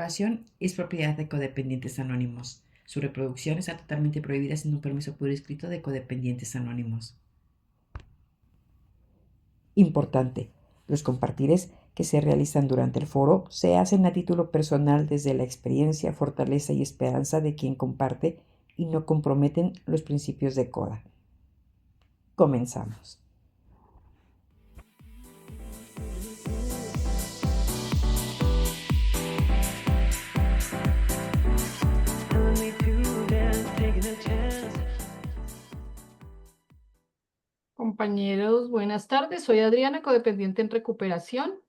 grabación es propiedad de Codependientes Anónimos. Su reproducción está totalmente prohibida sin un permiso por escrito de Codependientes Anónimos. Importante: los compartires que se realizan durante el foro se hacen a título personal desde la experiencia, fortaleza y esperanza de quien comparte y no comprometen los principios de CODA. Comenzamos. Compañeros, buenas tardes. Soy Adriana, codependiente en recuperación,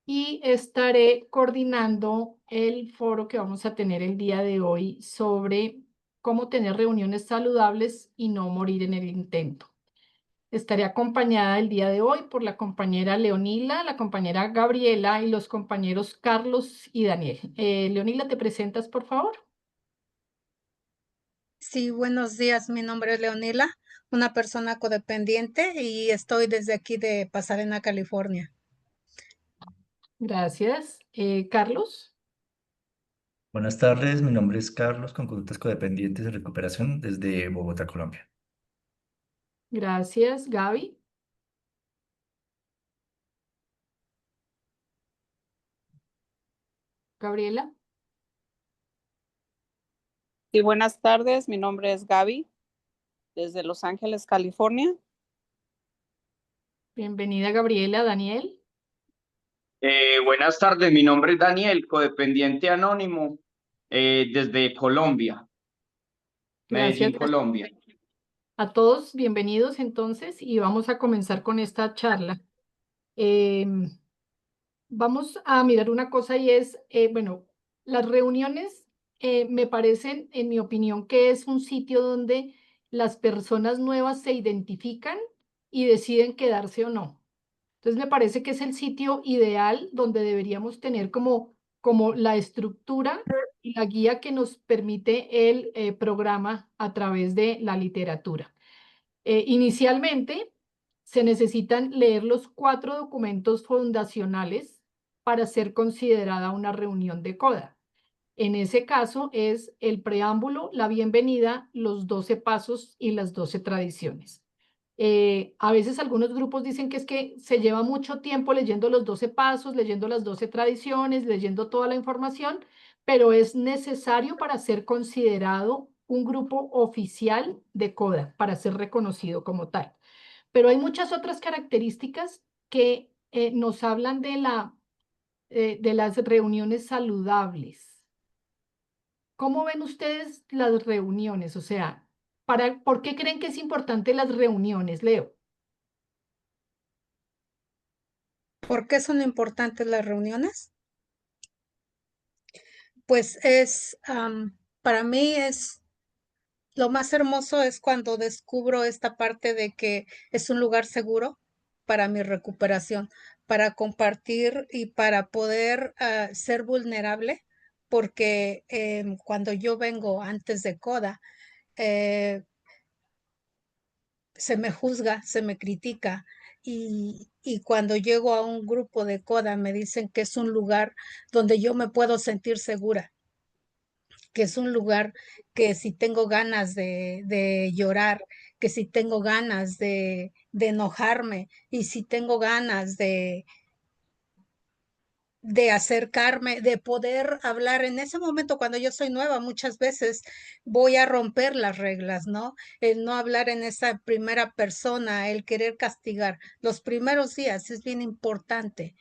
y estaré coordinando el foro que vamos a tener el día de hoy sobre cómo tener reuniones saludables y no morir en el intento. Estaré acompañada el día de hoy por la compañera Leonila, la compañera Gabriela y los compañeros Carlos y Daniel. Leonila, ¿te presentas, por favor? Sí, buenos días. Mi nombre es Leonila, una persona codependiente y estoy desde aquí de Pasadena, California. Gracias. Carlos. Buenas tardes, mi nombre es Carlos, con conductas codependientes de recuperación desde Bogotá, Colombia. Gracias. Gaby. Gabriela. Sí, buenas tardes. Mi nombre es Gaby, desde Los Ángeles, California. Bienvenida, Gabriela. Daniel. Buenas tardes, mi nombre es Daniel, codependiente anónimo desde Colombia, Gracias Medellín, Colombia. a todos. Bienvenidos entonces y vamos a comenzar con esta charla. Em, Vamos a mirar una cosa y es, bueno, las reuniones me parecen, en mi opinión, que es un sitio donde las personas nuevas se identifican y deciden quedarse o no. Entonces me parece que es el sitio ideal donde deberíamos tener como la estructura y la guía que nos permite el programa a través de la literatura. Inicialmente, se necesitan leer los 4 documentos fundacionales para ser considerada una reunión de CODA. En ese caso es el preámbulo, la bienvenida, los 12 pasos y las 12 tradiciones. A veces algunos grupos dicen que es que se lleva mucho tiempo leyendo los 12 pasos, leyendo las 12 tradiciones, leyendo toda la información, pero es necesario para ser considerado un grupo oficial de CODA, para ser reconocido como tal. Pero hay muchas otras características que nos hablan de las reuniones saludables. ¿Cómo ven ustedes las reuniones? O sea, ¿por qué creen que es importante las reuniones, Leo? ¿Por qué son importantes las reuniones? Pues para mí es lo más hermoso es cuando descubro esta parte de que es un lugar seguro para mi recuperación, para compartir y para poder ser vulnerable, porque cuando yo vengo antes de CODA, eh, se me juzga, se me critica y cuando llego a un grupo de CODA me dicen que es un lugar donde yo me puedo sentir segura, que es un lugar que si tengo ganas de llorar, que si tengo ganas de enojarme y si tengo ganas de acercarme, de poder hablar en ese momento cuando yo soy nueva, muchas veces voy a romper las reglas, ¿no? El no hablar en esa primera persona, el querer castigar. Los primeros días es bien importante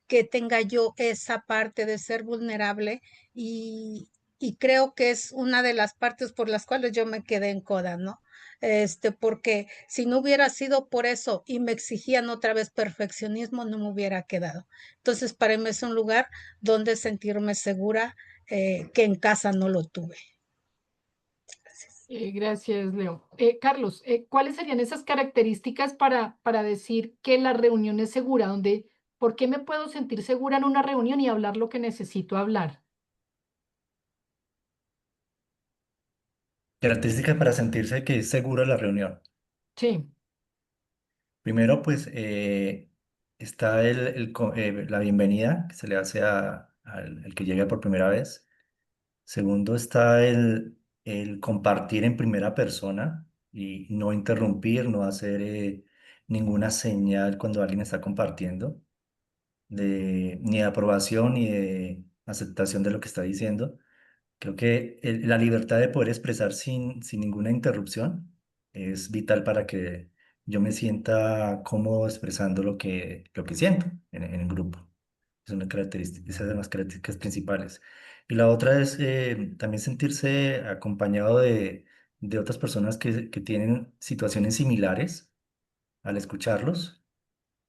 que tenga yo esa parte de ser vulnerable y creo que es una de las partes por las cuales yo me quedé en CODA, ¿no? Porque si no hubiera sido por eso y me exigían otra vez perfeccionismo, no me hubiera quedado. Entonces, para mí es un lugar donde sentirme segura, que en casa no lo tuve. Gracias. Gracias, Leo. Carlos, ¿cuáles serían esas características para decir que la reunión es segura? ¿Por qué me puedo sentir segura en una reunión y hablar lo que necesito hablar? Características para sentirse que es segura la reunión. Sí, Primero, pues está la bienvenida que se le hace al que llega por primera vez. Segundo está el compartir en primera persona y no interrumpir, no hacer ninguna señal cuando alguien está compartiendo, ni de aprobación ni de aceptación de lo que está diciendo. Creo que la libertad de poder expresar sin ninguna interrupción es vital para que yo me sienta cómodo expresando lo que siento en el grupo. Es una característica, esas son las características principales. Y la otra es también sentirse acompañado de otras personas que tienen situaciones similares al escucharlos.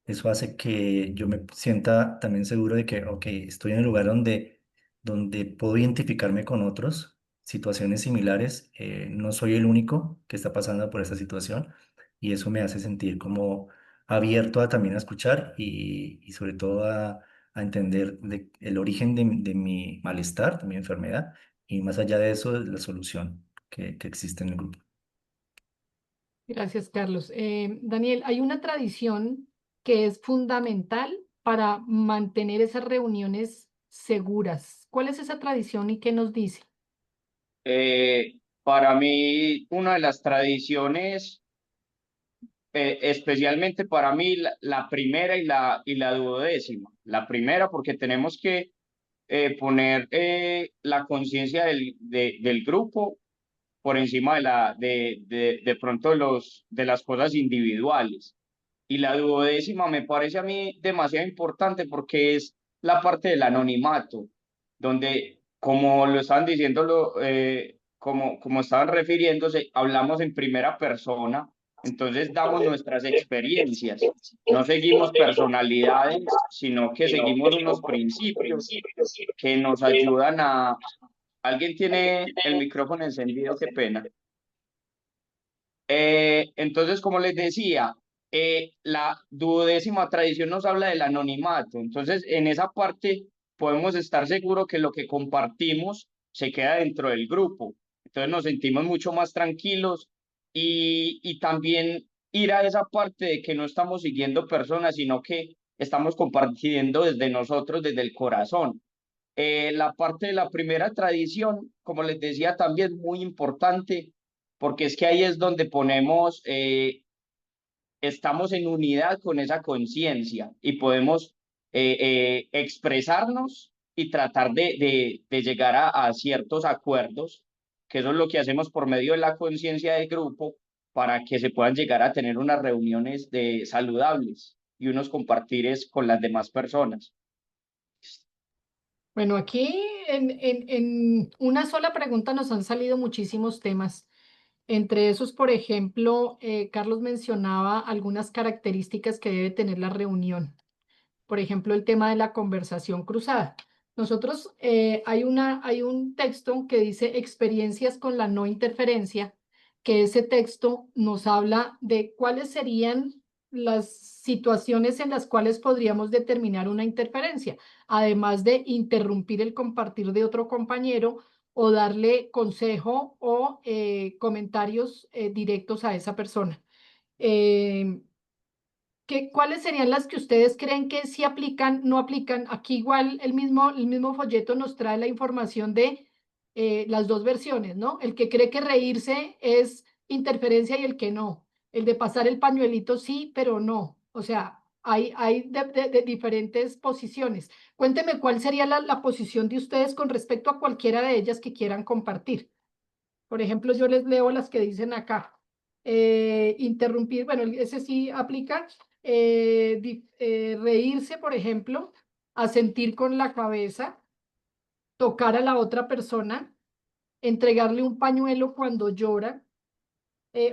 Eso hace que yo me sienta también seguro de que, ok, estoy en el lugar donde puedo identificarme con otros, situaciones similares, no soy el único que está pasando por esa situación y eso me hace sentir como abierto también a escuchar y sobre todo a entender el origen de mi malestar, de mi enfermedad y más allá de eso, la solución que existe en el grupo. Gracias, Carlos. Daniel, hay una tradición que es fundamental para mantener esas reuniones seguras. ¿Cuál es esa tradición y qué nos dice? Para mí, una de las tradiciones, especialmente para mí, la primera y la duodécima. La primera porque tenemos que poner la conciencia del grupo por encima de pronto de las cosas individuales. Y la duodécima me parece a mí demasiado importante porque es la parte del anonimato, donde, como lo estaban diciendo, como estaban refiriéndose, hablamos en primera persona, entonces damos nuestras experiencias, no seguimos personalidades, sino que seguimos unos principios que nos ayudan a... Alguien tiene el micrófono encendido, qué pena. Entonces, como les decía, la duodécima tradición nos habla del anonimato. Entonces, en esa parte podemos estar seguros que lo que compartimos se queda dentro del grupo. Entonces, nos sentimos mucho más tranquilos y también ir a esa parte de que no estamos siguiendo personas, sino que estamos compartiendo desde nosotros, desde el corazón. La parte de la primera tradición, como les decía, también muy importante, porque es que ahí es donde ponemos, estamos en unidad con esa conciencia y podemos expresarnos y tratar de llegar a ciertos acuerdos, que eso es lo que hacemos por medio de la conciencia del grupo, para que se puedan llegar a tener unas reuniones saludables y unos compartires con las demás personas. Bueno, aquí en una sola pregunta nos han salido muchísimos temas. Entre esos, por ejemplo, Carlos mencionaba algunas características que debe tener la reunión. Por ejemplo, el tema de la conversación cruzada. Nosotros, hay un texto que dice experiencias con la no interferencia, que ese texto nos habla de cuáles serían las situaciones en las cuales podríamos determinar una interferencia, además de interrumpir el compartir de otro compañero o darle consejo o comentarios directos a esa persona. ¿Cuáles serían las que ustedes creen que sí aplican, no aplican? Aquí igual el mismo folleto nos trae la información de las dos versiones, ¿no? El que cree que reírse es interferencia y el que no. El de pasar el pañuelito sí, pero no. O sea, hay de diferentes posiciones. Cuénteme cuál sería la posición de ustedes con respecto a cualquiera de ellas que quieran compartir. Por ejemplo, yo les leo las que dicen acá. Interrumpir, bueno, ese sí aplica. Reírse, por ejemplo, asentir con la cabeza, tocar a la otra persona, entregarle un pañuelo cuando llora,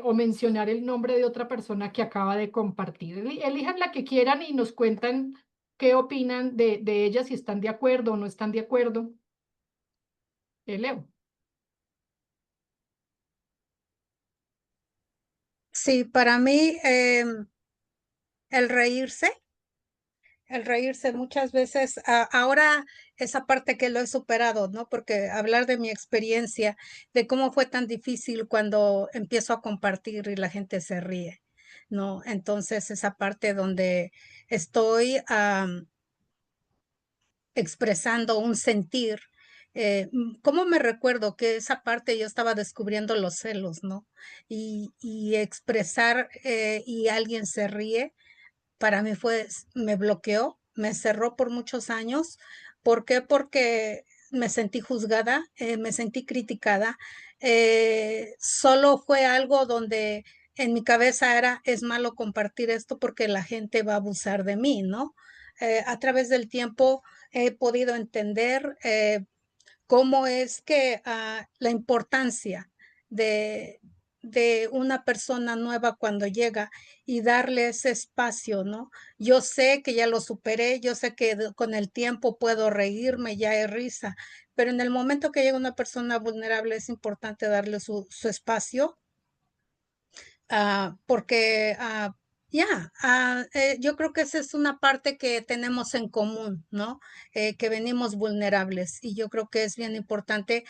o mencionar el nombre de otra persona que acaba de compartir. Elijan la que quieran y nos cuentan qué opinan de ellas, si están de acuerdo o no están de acuerdo. Leo. Sí, para mí el reírse. El reírse muchas veces, ahora esa parte que lo he superado, ¿no? Porque hablar de mi experiencia, de cómo fue tan difícil cuando empiezo a compartir y la gente se ríe, ¿no? Entonces esa parte donde estoy expresando un sentir. ¿Cómo me recuerdo que esa parte yo estaba descubriendo los celos, ¿no? Y expresar y alguien se ríe, para mí me bloqueó, me cerró por muchos años. ¿Por qué? Porque me sentí juzgada, me sentí criticada. Solo fue algo donde en mi cabeza es malo compartir esto porque la gente va a abusar de mí, ¿no? A través del tiempo he podido entender cómo es que la importancia de, de una persona nueva cuando llega y darle ese espacio, ¿no? Yo sé que ya lo superé, yo sé que con el tiempo puedo reírme, ya hay risa, pero en el momento que llega una persona vulnerable es importante darle su espacio, porque yo creo que esa es una parte que tenemos en común, ¿no? Que venimos vulnerables y yo creo que es bien importante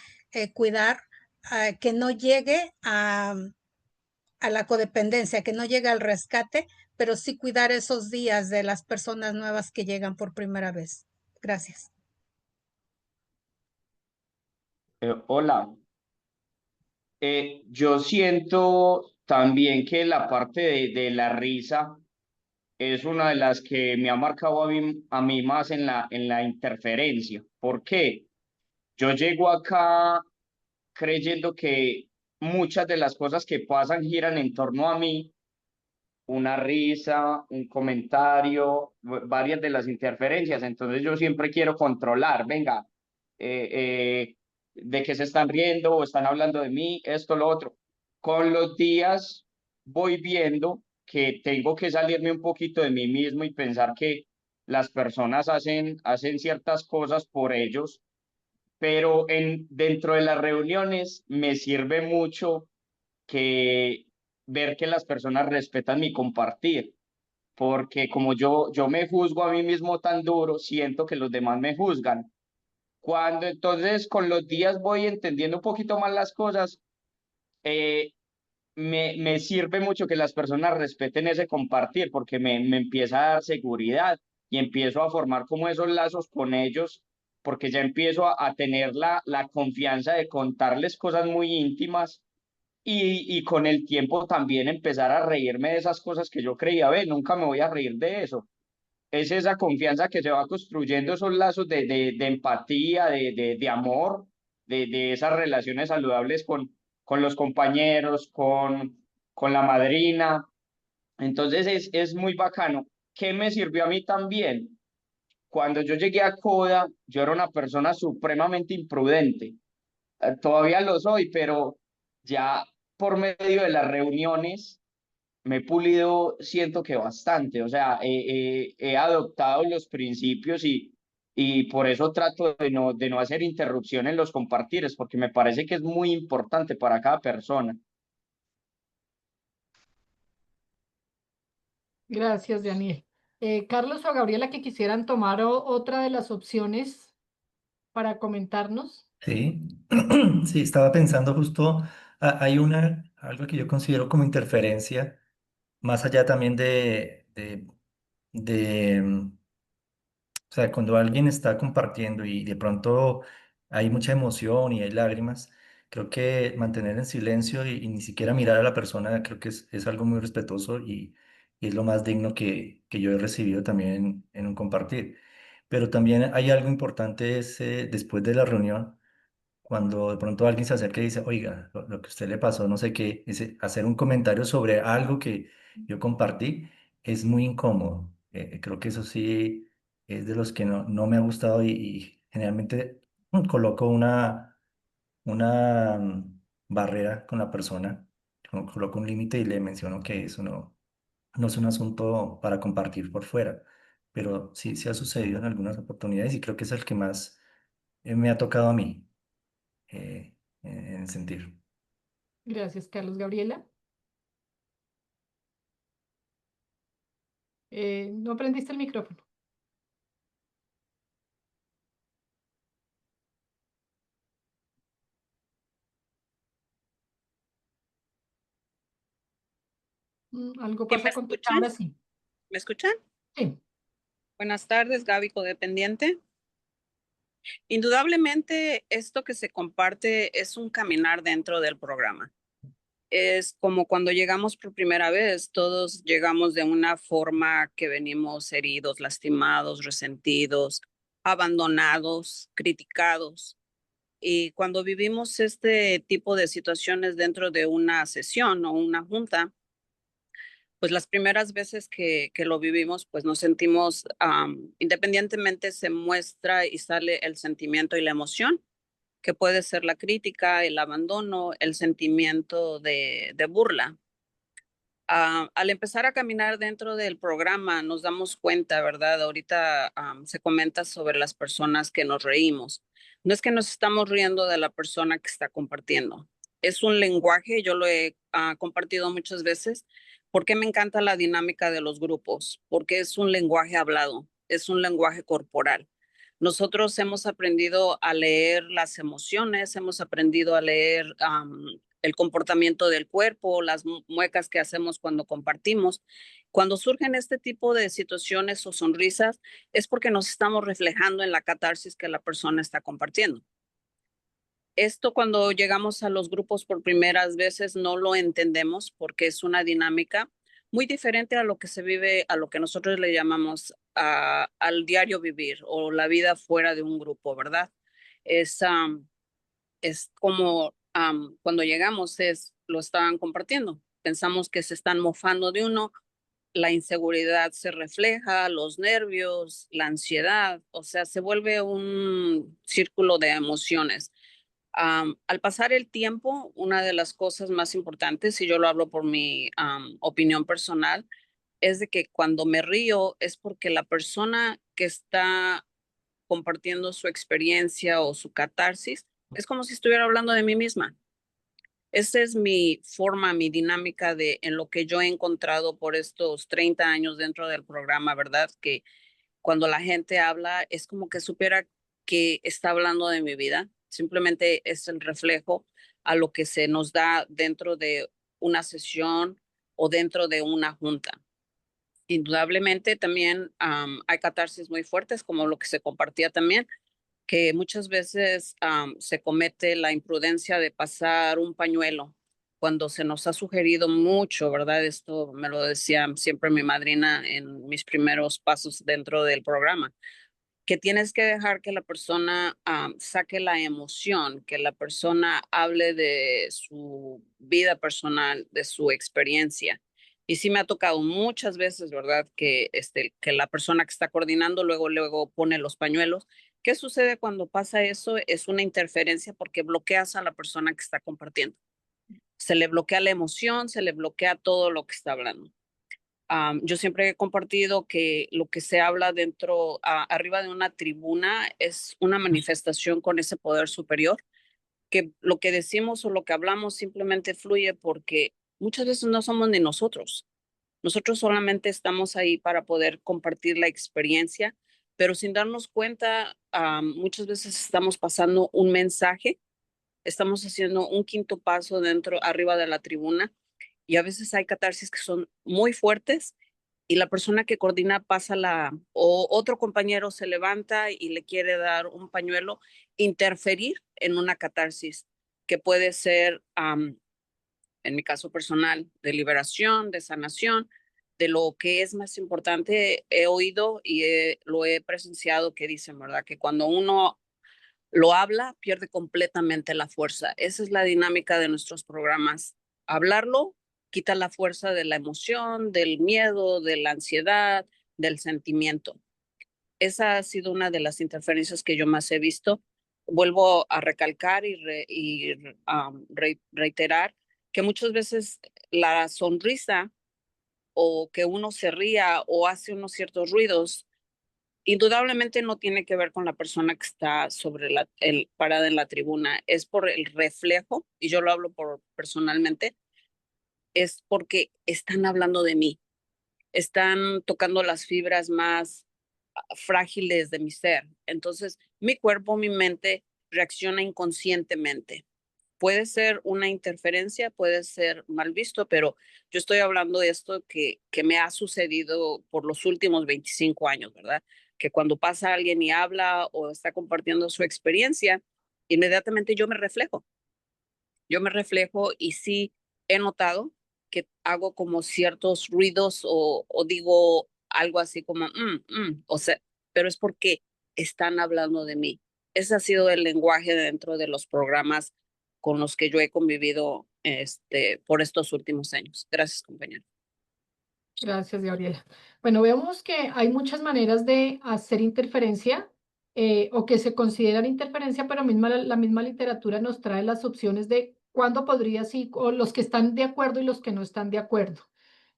cuidar que no llegue a la codependencia, que no llegue al rescate, pero sí cuidar esos días de las personas nuevas que llegan por primera vez. Gracias. Hola. Yo siento también que la parte de la risa es una de las que me ha marcado a mí más en la interferencia. ¿Por qué? Yo llego acá creyendo que muchas de las cosas que pasan giran en torno a mí, una risa, un comentario, varias de las interferencias. Entonces yo siempre quiero controlar, venga, eh, de qué se están riendo o están hablando de mí, esto, lo otro. Con los días voy viendo que tengo que salirme un poquito de mí mismo y pensar que las personas hacen ciertas cosas por ellos, pero dentro de las reuniones me sirve mucho que ver que las personas respetan mi compartir, porque como yo me juzgo a mí mismo tan duro, siento que los demás me juzgan. Cuando entonces con los días voy entendiendo un poquito más las cosas, eh, me sirve mucho que las personas respeten ese compartir, porque me empieza a dar seguridad y empiezo a formar como esos lazos con ellos, porque ya empiezo a tener la confianza de contarles cosas muy íntimas y con el tiempo también empezar a reírme de esas cosas que yo creía, ve, nunca me voy a reír de eso. Es esa confianza que se va construyendo, esos lazos de empatía, de amor, de esas relaciones saludables con los compañeros, con la madrina. Entonces es muy bacano. ¿Qué me sirvió a mí también? Cuando yo llegué a Coda, yo era una persona supremamente imprudente. Todavía lo soy, pero ya por medio de las reuniones me he pulido, siento que bastante, o sea, he adoptado los principios y por eso trato de no hacer interrupción en los compartires, porque me parece que es muy importante para cada persona. Gracias, Daniel. Carlos o Gabriela, que quisieran tomar otra de las opciones para comentarnos. Sí, sí, estaba pensando justo, hay algo que yo considero como interferencia, más allá también de, o sea, cuando alguien está compartiendo y de pronto hay mucha emoción y hay lágrimas, creo que mantener en silencio y ni siquiera mirar a la persona, creo que es algo muy respetuoso y es lo más digno que yo he recibido también en un compartir. Pero también hay algo importante, es después de la reunión cuando de pronto alguien se acerca y dice, oiga, lo que a usted le pasó, no sé qué, hacer un comentario sobre algo que yo compartí es muy incómodo. Creo que eso sí es de los que no me ha gustado y generalmente coloco una barrera con la persona, coloco un límite y le menciono que eso no es un asunto para compartir por fuera, pero sí, sí ha sucedido en algunas oportunidades y creo que es el que más me ha tocado a mí en sentir. Gracias, Carlos. Gabriela. No prendiste el micrófono. Algo ¿Sí pasa me con tu escuchan? cámara, sí. ¿Me escuchan? Sí. Buenas tardes, Gaby Codependiente. Indudablemente, esto que se comparte es un caminar dentro del programa. Es como cuando llegamos por primera vez, todos llegamos de una forma que venimos heridos, lastimados, resentidos, abandonados, criticados. Y cuando vivimos este tipo de situaciones dentro de una sesión o una junta, pues las primeras veces que lo vivimos, pues nos sentimos, independientemente se muestra y sale el sentimiento y la emoción, que puede ser la crítica, el abandono, el sentimiento de burla. Al empezar a caminar dentro del programa, nos damos cuenta, ¿verdad? Ahorita se comenta sobre las personas que nos reímos. No es que nos estamos riendo de la persona que está compartiendo. Es un lenguaje, yo lo he compartido muchas veces. ¿Por qué me encanta la dinámica de los grupos? Porque es un lenguaje hablado, es un lenguaje corporal. Nosotros hemos aprendido a leer las emociones, hemos aprendido a leer el comportamiento del cuerpo, las muecas que hacemos cuando compartimos. Cuando surgen este tipo de situaciones o sonrisas, es porque nos estamos reflejando en la catarsis que la persona está compartiendo. Esto cuando llegamos a los grupos por primeras veces no lo entendemos porque es una dinámica muy diferente a lo que se vive, a lo que nosotros le llamamos al diario vivir o la vida fuera de un grupo, ¿verdad? Es, es como cuando llegamos, lo estaban compartiendo. Pensamos que se están mofando de uno, la inseguridad se refleja, los nervios, la ansiedad, o sea, se vuelve un círculo de emociones. Al pasar el tiempo, una de las cosas más importantes, y yo lo hablo por mi opinión personal, es de que cuando me río es porque la persona que está compartiendo su experiencia o su catarsis es como si estuviera hablando de mí misma. Esa es mi forma, mi dinámica en lo que yo he encontrado por estos 30 años dentro del programa, ¿verdad? Que cuando la gente habla es como que supiera que está hablando de mi vida. Simplemente es el reflejo a lo que se nos da dentro de una sesión o dentro de una junta. Indudablemente también hay catarsis muy fuertes, como lo que se compartía también, que muchas veces se comete la imprudencia de pasar un pañuelo cuando se nos ha sugerido mucho, ¿verdad? Esto me lo decía siempre mi madrina en mis primeros pasos dentro del programa, que tienes que dejar que la persona saque la emoción, que la persona hable de su vida personal, de su experiencia. Y sí me ha tocado muchas veces, ¿verdad? Que la persona que está coordinando luego pone los pañuelos. ¿Qué sucede cuando pasa eso? Es una interferencia porque bloqueas a la persona que está compartiendo. Se le bloquea la emoción, se le bloquea todo lo que está hablando. Yo siempre he compartido que lo que se habla arriba de una tribuna es una manifestación con ese poder superior, que lo que decimos o lo que hablamos simplemente fluye porque muchas veces no somos ni nosotros. Nosotros solamente estamos ahí para poder compartir la experiencia, pero sin darnos cuenta, muchas veces estamos pasando un mensaje, estamos haciendo un quinto paso arriba de la tribuna y a veces hay catarsis que son muy fuertes y la persona que coordina o otro compañero se levanta y le quiere dar un pañuelo, interferir en una catarsis que puede ser, en mi caso personal, de liberación, de sanación, de lo que es más importante. He oído y lo he presenciado que dicen, ¿verdad? Que cuando uno lo habla, pierde completamente la fuerza. Esa es la dinámica de nuestros programas. Hablarlo quita la fuerza de la emoción, del miedo, de la ansiedad, del sentimiento. Esa ha sido una de las interferencias que yo más he visto. Vuelvo a recalcar y reiterar que muchas veces la sonrisa o que uno se ría o hace unos ciertos ruidos indudablemente no tiene que ver con la persona que está parada en la tribuna, es por el reflejo, y yo lo hablo personalmente, es porque están hablando de mí, están tocando las fibras más frágiles de mi ser. Entonces, mi cuerpo, mi mente reacciona inconscientemente. Puede ser una interferencia, puede ser mal visto, pero yo estoy hablando de esto que me ha sucedido por los últimos 25 años, ¿verdad? que cuando pasa alguien y habla o está compartiendo su experiencia, inmediatamente yo me reflejo. Yo me reflejo y sí he notado que hago como ciertos ruidos o digo algo así como, o sea, pero es porque están hablando de mí. Ese ha sido el lenguaje dentro de los programas con los que yo he convivido por estos últimos años. Gracias, compañero. Gracias, Gabriela. Bueno, vemos que hay muchas maneras de hacer interferencia o que se consideran interferencia, pero la misma literatura nos trae las opciones de cuándo podría sí, o los que están de acuerdo y los que no están de acuerdo.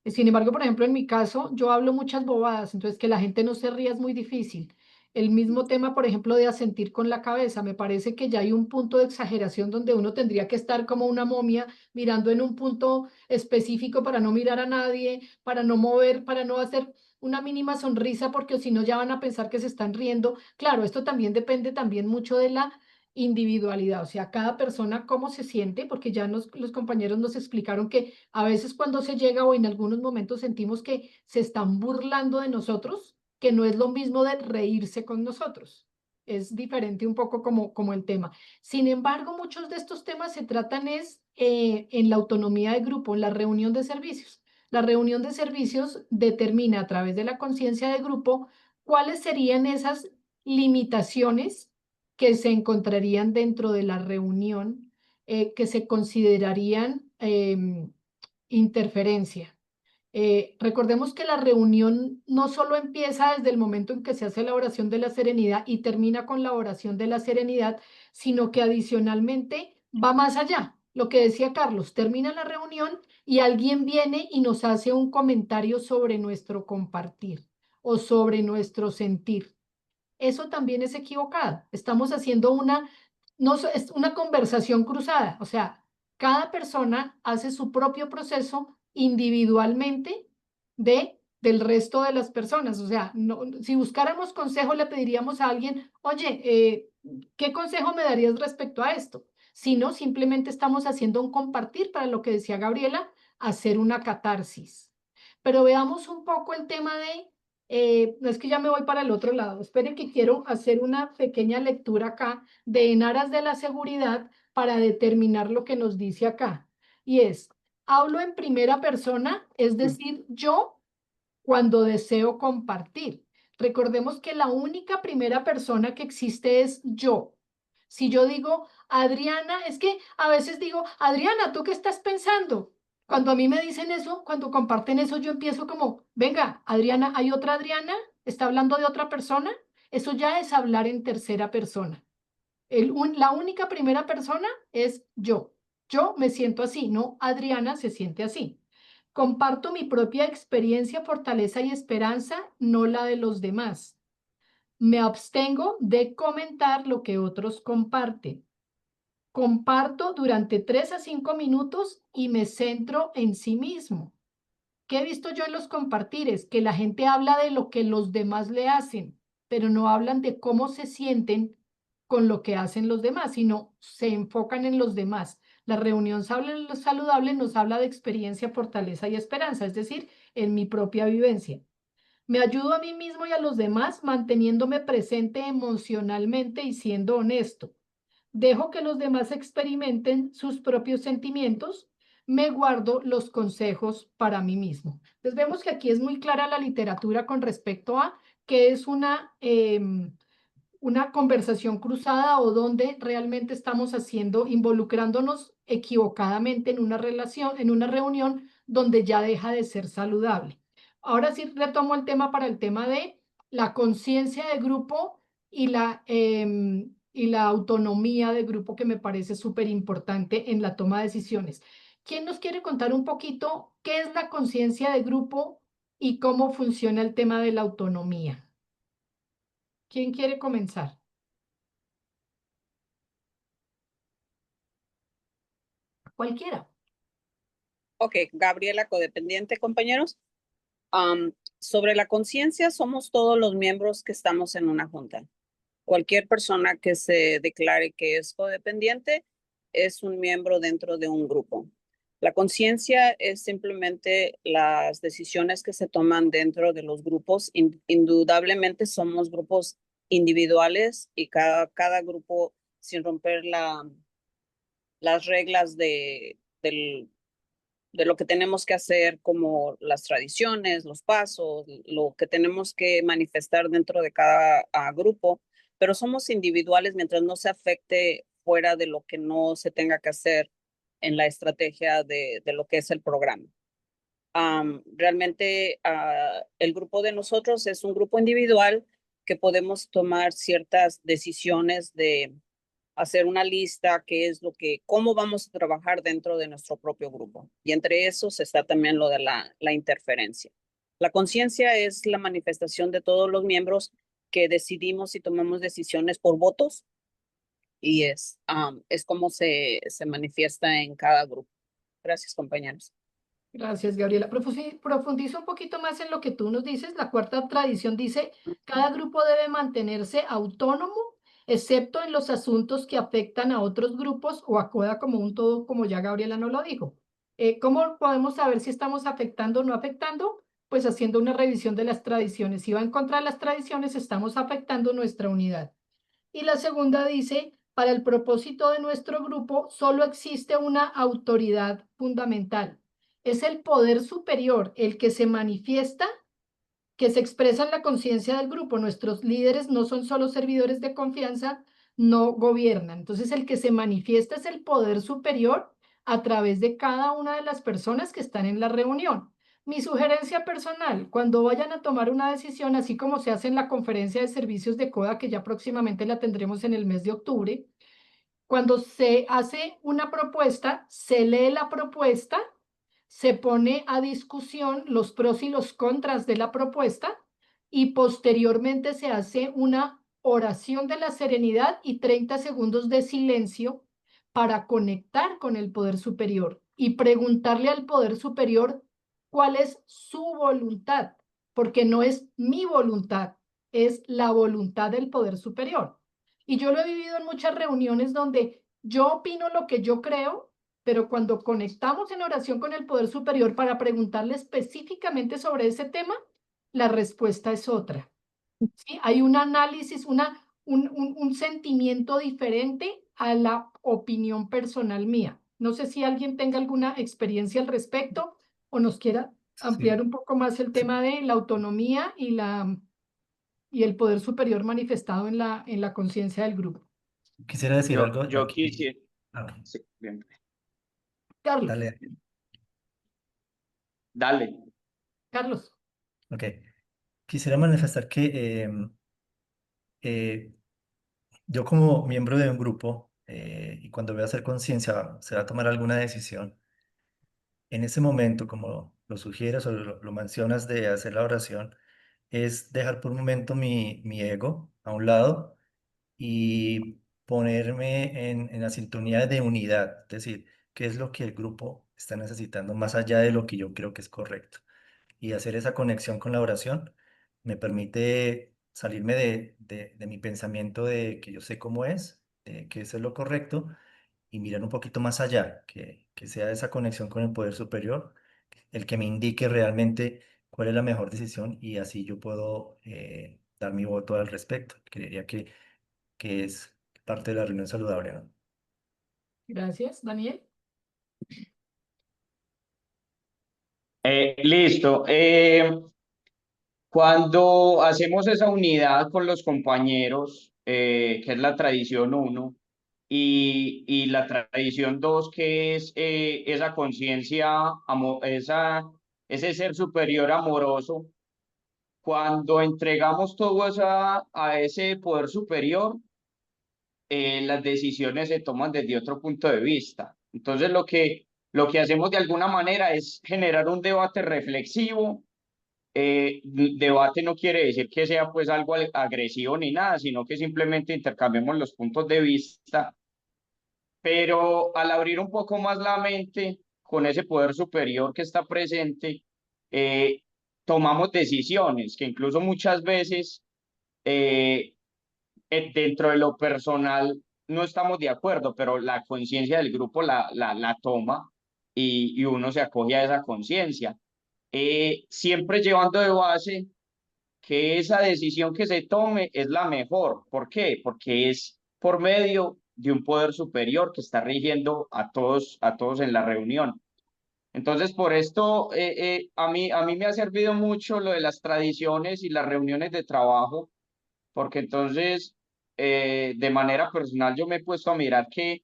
Sin embargo, por ejemplo, en mi caso, yo hablo muchas bobadas, entonces que la gente no se ría es muy difícil. El mismo tema, por ejemplo, de asentir con la cabeza, me parece que ya hay un punto de exageración donde uno tendría que estar como una momia mirando en un punto específico para no mirar a nadie, para no mover, para no hacer una mínima sonrisa, porque si no ya van a pensar que se están riendo. Claro, esto también depende también mucho de la individualidad, o sea, cada persona cómo se siente, porque ya los compañeros nos explicaron que a veces cuando se llega o en algunos momentos sentimos que se están burlando de nosotros, que no es lo mismo de reírse con nosotros. Es diferente un poco como el tema. Sin embargo, muchos de estos temas se tratan en la autonomía de grupo, en la reunión de servicios. La reunión de servicios determina a través de la conciencia de grupo cuáles serían esas limitaciones que se encontrarían dentro de la reunión, que se considerarían interferencia. Recordemos que la reunión no solo empieza desde el momento en que se hace la oración de la serenidad y termina con la oración de la serenidad, sino que adicionalmente va más allá. Lo que decía Carlos, termina la reunión y alguien viene y nos hace un comentario sobre nuestro compartir o sobre nuestro sentir. Eso también es equivocado. Estamos haciendo no, es una conversación cruzada. O sea, cada persona hace su propio proceso individualmente del resto de las personas. O sea, si buscáramos consejo, le pediríamos a alguien, oye, ¿qué consejo me darías respecto a esto? Si no, simplemente estamos haciendo un compartir para lo que decía Gabriela, hacer una catarsis. Pero veamos un poco el tema no es que ya me voy para el otro lado, esperen que quiero hacer una pequeña lectura acá de en aras de la seguridad para determinar lo que nos dice acá. Y hablo en primera persona, es decir, yo cuando deseo compartir. Recordemos que la única primera persona que existe es yo. Si yo digo, Adriana, es que a veces digo, Adriana, ¿tú qué estás pensando? Cuando a mí me dicen eso, cuando comparten eso, yo empiezo como, venga, Adriana, ¿hay otra Adriana? ¿Está hablando de otra persona? Eso ya es hablar en tercera persona. La única primera persona es yo. Yo me siento así, no Adriana se siente así. Comparto mi propia experiencia, fortaleza y esperanza, no la de los demás. Me abstengo de comentar lo que otros comparten. Comparto durante 3 a 5 minutos y me centro en sí mismo. ¿Qué he visto yo en los compartires? Que la gente habla de lo que los demás le hacen, pero no hablan de cómo se sienten con lo que hacen los demás, sino se enfocan en los demás. La reunión saludable nos habla de experiencia, fortaleza y esperanza, es decir, en mi propia vivencia. Me ayudo a mí mismo y a los demás manteniéndome presente emocionalmente y siendo honesto. Dejo que los demás experimenten sus propios sentimientos. Me guardo los consejos para mí mismo. Entonces vemos que aquí es muy clara la literatura con respecto a qué es una conversación cruzada o donde realmente estamos involucrándonos equivocadamente en una relación, en una reunión donde ya deja de ser saludable. Ahora sí retomo el tema para el tema de la conciencia de grupo y la autonomía de grupo que me parece súper importante en la toma de decisiones. ¿Quién nos quiere contar un poquito qué es la conciencia de grupo y cómo funciona el tema de la autonomía? ¿Quién quiere comenzar? Cualquiera. Ok, Gabriela, codependiente, compañeros. Sobre la conciencia, somos todos los miembros que estamos en una junta. Cualquier persona que se declare que es codependiente es un miembro dentro de un grupo. La conciencia es simplemente las decisiones que se toman dentro de los grupos. Indudablemente somos grupos individuales y cada grupo, sin romper las reglas de lo que tenemos que hacer, como las tradiciones, los pasos, lo que tenemos que manifestar dentro de cada grupo, pero somos individuales mientras no se afecte fuera de lo que no se tenga que hacer en la estrategia de lo que es el programa. Realmente el grupo de nosotros es un grupo individual que podemos tomar ciertas decisiones de hacer una lista, cómo vamos a trabajar dentro de nuestro propio grupo. Y entre esos está también lo de la interferencia. La conciencia es la manifestación de todos los miembros que decidimos y tomamos decisiones por votos, y es como se manifiesta en cada grupo. Gracias, compañeros. Gracias, Gabriela. Profundizo un poquito más en lo que tú nos dices. La cuarta tradición dice, cada grupo debe mantenerse autónomo, excepto en los asuntos que afectan a otros grupos o acuda como un todo, como ya Gabriela nos lo dijo. ¿Cómo podemos saber si estamos afectando o no afectando? Pues haciendo una revisión de las tradiciones. Si va en contra de las tradiciones, estamos afectando nuestra unidad. Y la segunda dice, para el propósito de nuestro grupo, solo existe una autoridad fundamental. Es el poder superior el que se manifiesta, que se expresa en la conciencia del grupo. Nuestros líderes no son solo servidores de confianza, no gobiernan. Entonces, el que se manifiesta es el poder superior a través de cada una de las personas que están en la reunión. Mi sugerencia personal, cuando vayan a tomar una decisión, así como se hace en la conferencia de servicios de CODA, que ya próximamente la tendremos en el mes de octubre, cuando se hace una propuesta, se lee la propuesta, se pone a discusión los pros y los contras de la propuesta y posteriormente se hace una oración de la serenidad y 30 segundos de silencio para conectar con el poder superior y preguntarle al poder superior cuál es su voluntad, porque no es mi voluntad, es la voluntad del poder superior. Y yo lo he vivido en muchas reuniones donde yo opino lo que yo creo, pero cuando conectamos en oración con el poder superior para preguntarle específicamente sobre ese tema, la respuesta es otra. ¿Sí? Hay un análisis, un sentimiento diferente a la opinión personal mía. No sé si alguien tenga alguna experiencia al respecto o nos quiera ampliar Sí, un poco más el sí. tema de la autonomía y el poder superior manifestado en la conciencia del grupo. Quisiera decir algo Yo aquí. quisiera, Ah, sí, bien, Carlos, dale. dale. Carlos. Ok. Quisiera manifestar que eh, yo como miembro de un grupo, y cuando voy a hacer conciencia, se va a tomar alguna decisión, en ese momento, como lo sugieres o lo mencionas de hacer la oración, es dejar por un momento mi ego a un lado y ponerme en la sintonía de unidad, es decir, qué es lo que el grupo está necesitando más allá de lo que yo creo que es correcto. Y hacer esa conexión con la oración me permite salirme de mi pensamiento de que yo sé cómo es, que eso es lo correcto, y mirar un poquito más allá, que sea esa conexión con el poder superior el que me indique realmente cuál es la mejor decisión, y así yo puedo dar mi voto al respecto. Creería que es parte de la reunión saludable, ¿no? Gracias, Daniel. Listo. Cuando hacemos esa unidad con los compañeros, que es la tradición 1, y la tradición 2, que es esa conciencia, ese ser superior amoroso, cuando entregamos todo a ese poder superior, las decisiones se toman desde otro punto de vista. Entonces, lo que hacemos de alguna manera es generar un debate reflexivo. Debate no quiere decir que sea pues algo agresivo ni nada, sino que simplemente intercambiemos los puntos de vista, pero al abrir un poco más la mente con ese poder superior que está presente, eh, tomamos decisiones que incluso muchas veces eh, dentro de lo personal no estamos de acuerdo, pero la conciencia del grupo la toma. y uno se acoge a esa conciencia. Siempre llevando de base que esa decisión que se tome es la mejor. ¿Por qué? Porque es por medio de un poder superior que está rigiendo a todos en la reunión. Entonces, por esto, a mí me ha servido mucho lo de las tradiciones y las reuniones de trabajo, porque entonces, de manera personal, yo me he puesto a mirar que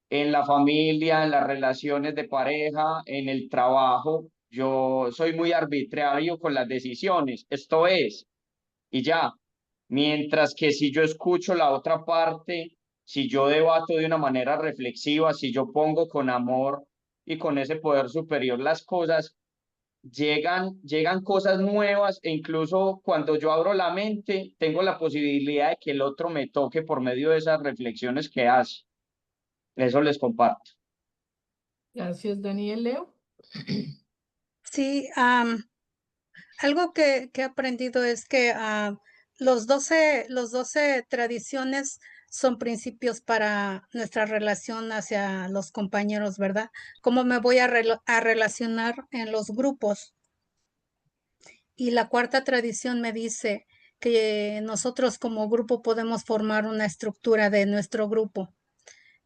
en la familia, en las relaciones de pareja, en el trabajo, yo soy muy arbitrario con las decisiones. Esto es, y ya. Mientras que si yo escucho la otra parte, si yo debato de una manera reflexiva, si yo pongo con amor y con ese poder superior las cosas, llegan cosas nuevas e incluso cuando yo abro la mente, tengo la posibilidad de que el otro me toque por medio de esas reflexiones que hace. Eso les comparto. Gracias, Daniel. Leo. Sí, algo que he aprendido es que los 12 tradiciones son principios para nuestra relación hacia los compañeros, ¿verdad? ¿Cómo me voy a relacionar en los grupos? Y la cuarta tradición me dice que nosotros como grupo podemos formar una estructura de nuestro grupo.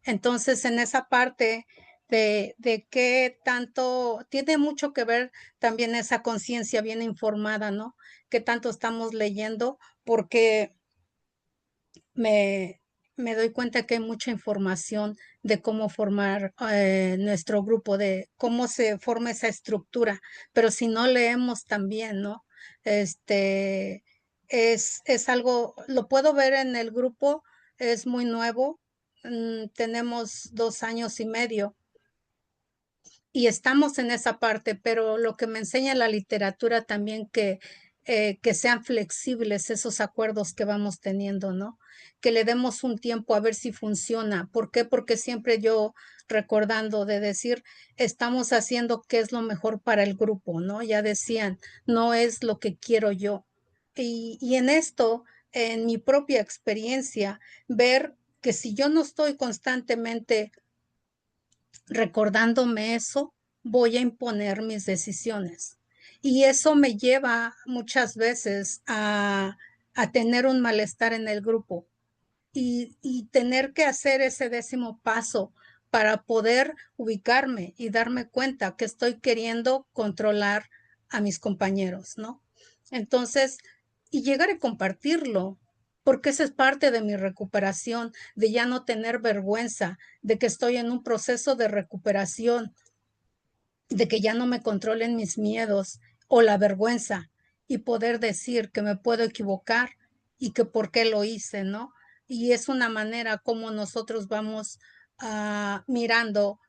Entonces, en esa parte de qué tanto, tiene mucho que ver también esa conciencia bien informada, ¿no? Qué tanto estamos leyendo, porque me doy cuenta que hay mucha información de cómo formar nuestro grupo, de cómo se forma esa estructura, pero si no leemos también, ¿no? Este es algo, lo puedo ver en el grupo, es muy nuevo, tenemos 2 años y medio y estamos en esa parte, pero lo que me enseña la literatura también que sean flexibles esos acuerdos que vamos teniendo, ¿no? Que le demos un tiempo a ver si funciona. ¿Por qué? Porque siempre yo recordando de decir, estamos haciendo qué es lo mejor para el grupo, ¿no? Ya decían, no es lo que quiero yo. Y en esto, en mi propia experiencia, ver que si yo no estoy constantemente recordándome eso, voy a imponer mis decisiones. Y eso me lleva muchas veces a tener un malestar en el grupo y tener que hacer ese 10º paso para poder ubicarme y darme cuenta que estoy queriendo controlar a mis compañeros, ¿no? Entonces, y llegar a compartirlo, porque esa es parte de mi recuperación, de ya no tener vergüenza, de que estoy en un proceso de recuperación, de que ya no me controlen mis miedos o la vergüenza y poder decir que me puedo equivocar y que por qué lo hice, ¿no? Y es una manera como nosotros vamos mirando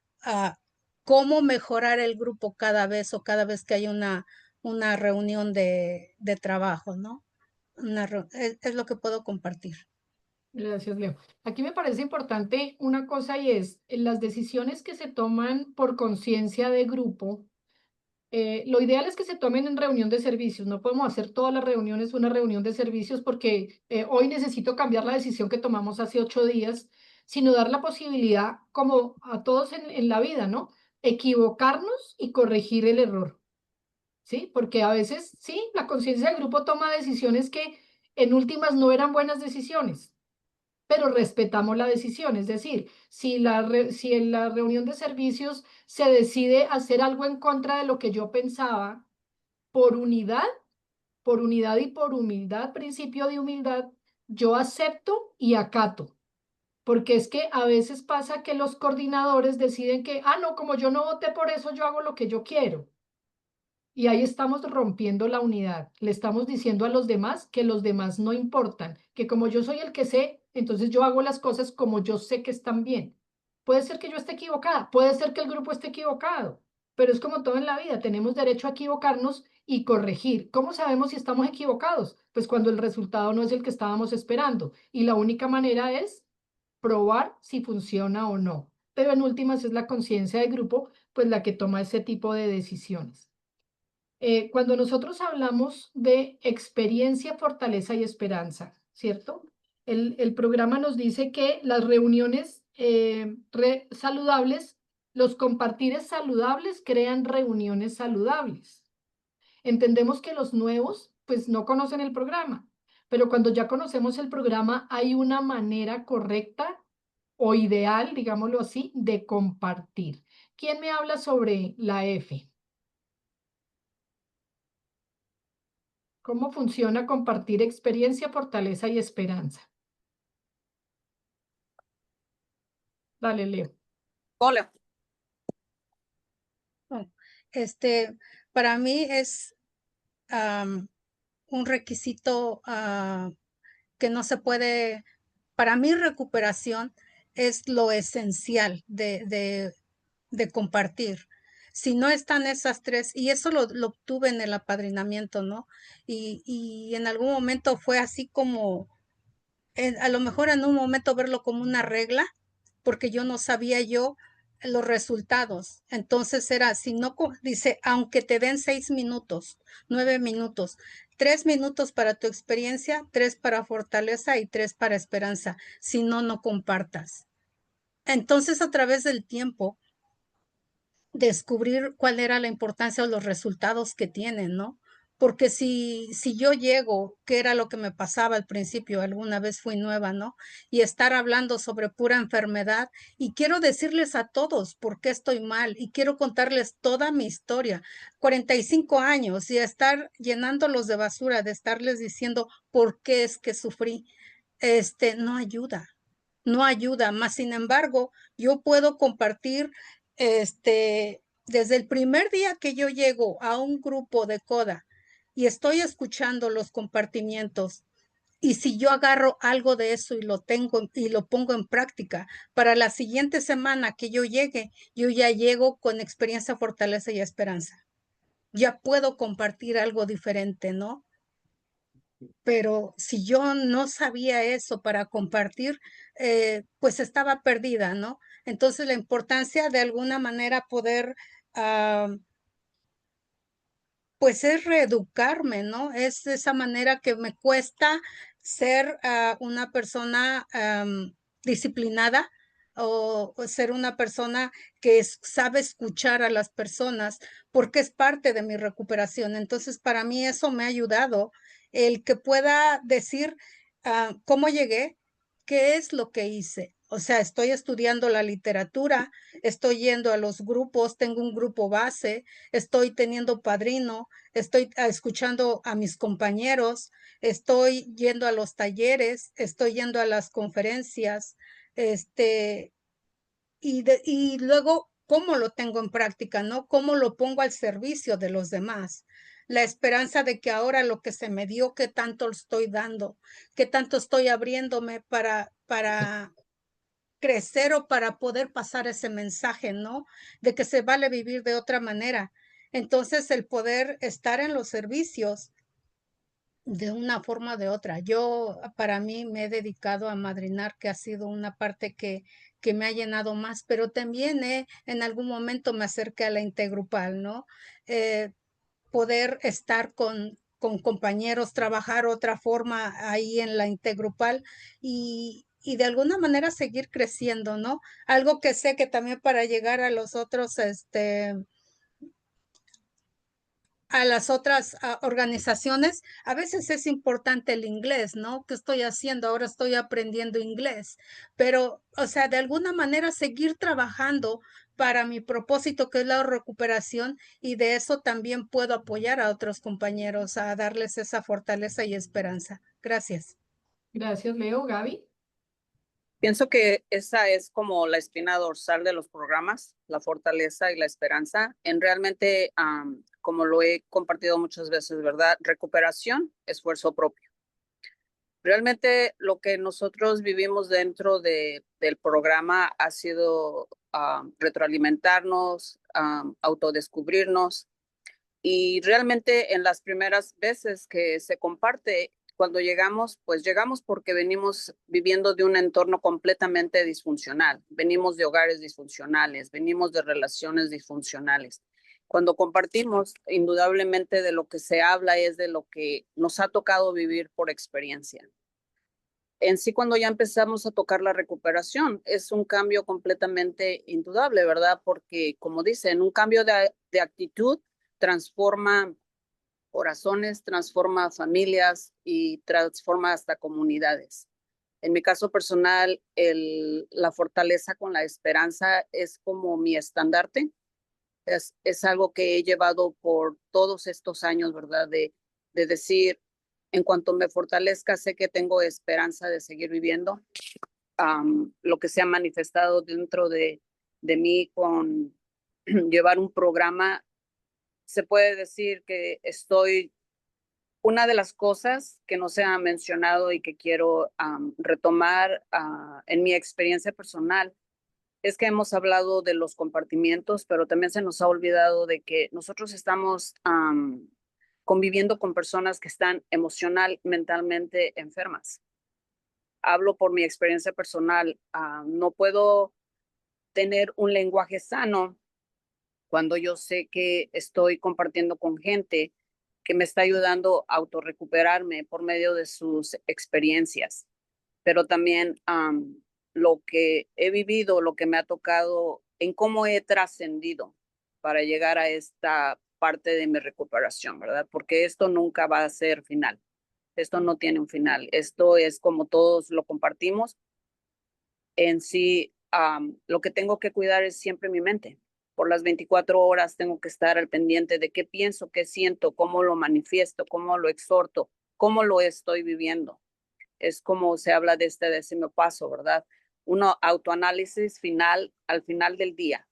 cómo mejorar el grupo cada vez o cada vez que hay una reunión de trabajo, ¿no? Es lo que puedo compartir. Gracias, Leo. Aquí me parece importante una cosa y es las decisiones que se toman por conciencia de grupo. Lo ideal es que se tomen en reunión de servicios. No podemos hacer todas las reuniones una reunión de servicios porque hoy necesito cambiar la decisión que tomamos hace 8 días, sino dar la posibilidad, como a todos en la vida, ¿no? Equivocarnos y corregir el error, ¿sí? Porque a veces, sí, la conciencia del grupo toma decisiones que en últimas no eran buenas decisiones, pero respetamos la decisión. Es decir, si en la reunión de servicios se decide hacer algo en contra de lo que yo pensaba, por unidad y por humildad, principio de humildad, yo acepto y acato. Porque es que a veces pasa que los coordinadores deciden que, no, como yo no voté por eso, yo hago lo que yo quiero. Y ahí estamos rompiendo la unidad. Le estamos diciendo a los demás que los demás no importan, que como yo soy el que sé, entonces yo hago las cosas como yo sé que están bien. Puede ser que yo esté equivocada, puede ser que el grupo esté equivocado, pero es como todo en la vida, tenemos derecho a equivocarnos y corregir. ¿Cómo sabemos si estamos equivocados? Pues cuando el resultado no es el que estábamos esperando. Y la única manera es probar si funciona o no. Pero en últimas es la conciencia de grupo, pues la que toma ese tipo de decisiones. Cuando nosotros hablamos de experiencia, fortaleza y esperanza, ¿cierto? El programa nos dice que las reuniones saludables Los compartires saludables crean reuniones saludables. Entendemos que los nuevos pues no conocen el programa, pero cuando ya conocemos el programa hay una manera correcta o ideal, digámoslo así, de compartir. ¿Quién me habla sobre la F? ¿Cómo funciona compartir experiencia, fortaleza y esperanza? Dale, Leo. Ole. Para mí es un requisito que no se puede, para mi recuperación es lo esencial de compartir. Si no están esas tres, y eso lo obtuve en el apadrinamiento, ¿no? Y en algún momento fue así como, a lo mejor en un momento verlo como una regla, porque yo no sabía yo los resultados. Entonces era, si no, dice, aunque te den 6 minutos, 9 minutos, 3 minutos para tu experiencia, 3 para fortaleza y 3 para esperanza. Si no, no compartas. Entonces, a través del tiempo, descubrir cuál era la importancia o los resultados que tienen, ¿no? Porque si yo llego, que era lo que me pasaba al principio, alguna vez fui nueva, ¿no? Y estar hablando sobre pura enfermedad y quiero decirles a todos por qué estoy mal y quiero contarles toda mi historia, 45 años y estar llenándolos de basura, de estarles diciendo por qué es que sufrí, no ayuda, no ayuda, más sin embargo, yo puedo compartir desde el primer día que yo llego a un grupo de coda y estoy escuchando los compartimientos, y si yo agarro algo de eso y lo tengo y lo pongo en práctica, para la siguiente semana que yo llegue, yo ya llego con experiencia, fortaleza y esperanza. Ya puedo compartir algo diferente, ¿no? Pero si yo no sabía eso para compartir, pues estaba perdida, ¿no? Entonces la importancia de alguna manera poder, pues es reeducarme, ¿no? Es esa manera que me cuesta ser una persona disciplinada o ser una persona que sabe escuchar a las personas porque es parte de mi recuperación. Entonces, para mí eso me ha ayudado, el que pueda decir cómo llegué, qué es lo que hice. O sea, estoy estudiando la literatura, estoy yendo a los grupos, tengo un grupo base, estoy teniendo padrino, estoy escuchando a mis compañeros, estoy yendo a los talleres, estoy yendo a las conferencias, y luego, ¿cómo lo tengo en práctica, no? ¿Cómo lo pongo al servicio de los demás? La esperanza de que ahora lo que se me dio, qué tanto estoy dando, qué tanto estoy abriéndome para crecer o para poder pasar ese mensaje, ¿no? De que se vale vivir de otra manera. Entonces, el poder estar en los servicios de una forma o de otra. Yo, para mí, me he dedicado a madrinar, que ha sido una parte que me ha llenado más, pero también en algún momento me acerqué a la intergrupal, ¿no? Poder estar con compañeros, trabajar otra forma ahí en la intergrupal y de alguna manera seguir creciendo, ¿no? Algo que sé que también para llegar a los otros, a las otras organizaciones, a veces es importante el inglés, ¿no? ¿Qué estoy haciendo? Ahora estoy aprendiendo inglés, pero, o sea, de alguna manera seguir trabajando para mi propósito, que es la recuperación, y de eso también puedo apoyar a otros compañeros a darles esa fortaleza y esperanza. Gracias. Gracias, Leo. Gaby. Pienso que esa es como la espina dorsal de los programas, la fortaleza y la esperanza. En realmente, como lo he compartido muchas veces, ¿verdad? Recuperación, esfuerzo propio. Realmente lo que nosotros vivimos dentro del programa ha sido retroalimentarnos, autodescubrirnos, y realmente en las primeras veces que se comparte, cuando llegamos, pues llegamos porque venimos viviendo de un entorno completamente disfuncional, venimos de hogares disfuncionales, venimos de relaciones disfuncionales. Cuando compartimos, indudablemente de lo que se habla es de lo que nos ha tocado vivir por experiencia. en sí, cuando ya empezamos a tocar la recuperación, es un cambio completamente indudable, ¿verdad? Porque, como dicen, un cambio de actitud transforma corazones, transforma familias y transforma hasta comunidades. En mi caso personal, la fortaleza con la esperanza es como mi estandarte. Es algo que he llevado por todos estos años, ¿verdad? De decir, en cuanto me fortalezca, sé que tengo esperanza de seguir viviendo. Lo que se ha manifestado dentro de mí con llevar un programa, se puede decir que estoy, una de las cosas que no se ha mencionado y que quiero retomar en mi experiencia personal es que hemos hablado de los compartimientos, pero también se nos ha olvidado de que nosotros estamos conviviendo con personas que están emocional, mentalmente enfermas. Hablo por mi experiencia personal. No puedo tener un lenguaje sano cuando yo sé que estoy compartiendo con gente que me está ayudando a autorrecuperarme por medio de sus experiencias, pero también lo que he vivido, lo que me ha tocado, en cómo he trascendido para llegar a esta parte de mi recuperación, ¿verdad? Porque esto nunca va a ser final. Esto no tiene un final. Esto es como todos lo compartimos. En sí, lo que tengo que cuidar es siempre mi mente. Por las 24 horas tengo que estar al pendiente de qué pienso, qué siento, cómo lo manifiesto, cómo lo exhorto, cómo lo estoy viviendo. Es como se habla de este 10º paso, ¿verdad? Uno autoanálisis final al final del día.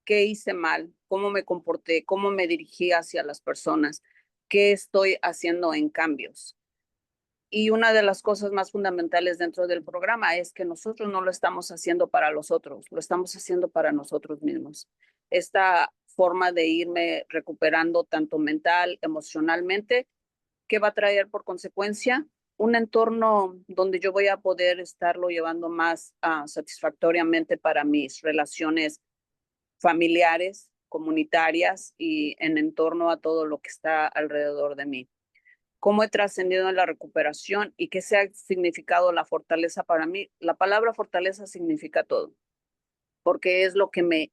¿Qué hice mal? ¿Cómo me comporté? ¿Cómo me dirigí hacia las personas? ¿Qué estoy haciendo en cambios? Y una de las cosas más fundamentales dentro del programa es que nosotros no lo estamos haciendo para los otros, lo estamos haciendo para nosotros mismos. Esta forma de irme recuperando tanto mental, emocionalmente, ¿qué va a traer por consecuencia? Un entorno donde yo voy a poder estarlo llevando más satisfactoriamente para mis relaciones familiares, comunitarias y en torno a todo lo que está alrededor de mí. ¿Cómo he trascendido en la recuperación y qué se ha significado la fortaleza para mí? La palabra fortaleza significa todo, porque es lo que me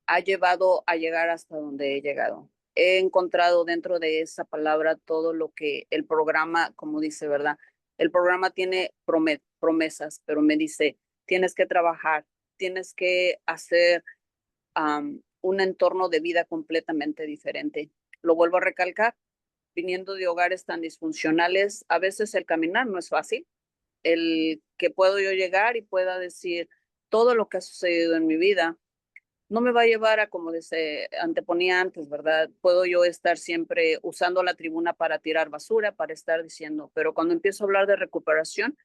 ha llevado a llegar hasta donde he llegado. He encontrado dentro de esa palabra todo lo que el programa, como dice, ¿verdad? El programa tiene promesas, pero me dice, tienes que trabajar, tienes que hacer un entorno de vida completamente diferente. Lo vuelvo a recalcar, viniendo de hogares tan disfuncionales, a veces el caminar no es fácil. El que puedo yo llegar y pueda decir todo lo que ha sucedido en mi vida no me va a llevar a como se anteponía antes, ¿verdad? Puedo yo estar siempre usando la tribuna para tirar basura, para estar diciendo, pero cuando empiezo a hablar de recuperación,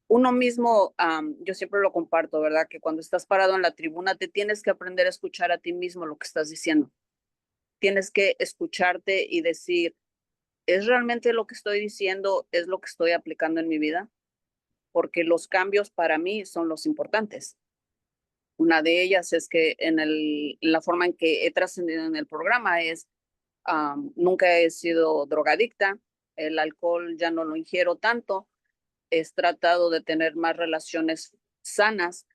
uno mismo, yo siempre lo comparto, ¿verdad? Que cuando estás parado en la tribuna te tienes que aprender a escuchar a ti mismo lo que estás diciendo. Tienes que escucharte y decir, ¿es realmente lo que estoy diciendo, es lo que estoy aplicando en mi vida? Porque los cambios para mí son los importantes. Una de ellas es que la forma en que he trascendido en el programa es, nunca he sido drogadicta, el alcohol ya no lo ingiero tanto, he tratado de tener más relaciones sanas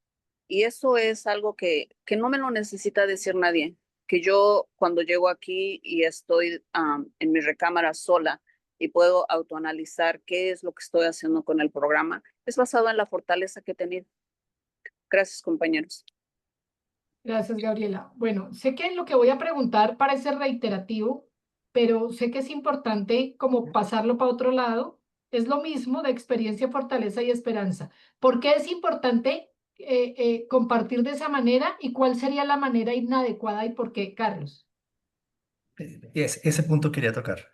y eso es algo que no me lo necesita decir nadie, que yo cuando llego aquí y estoy en mi recámara sola y puedo autoanalizar qué es lo que estoy haciendo con el programa, es basado en la fortaleza que he tenido. Gracias, compañeros. Gracias, Gabriela. Bueno, sé que lo que voy a preguntar parece reiterativo, pero sé que es importante como pasarlo para otro lado. Es lo mismo de experiencia, fortaleza y esperanza. ¿Por qué es importante compartir de esa manera y cuál sería la manera inadecuada y por qué, Carlos? Ese punto quería tocar,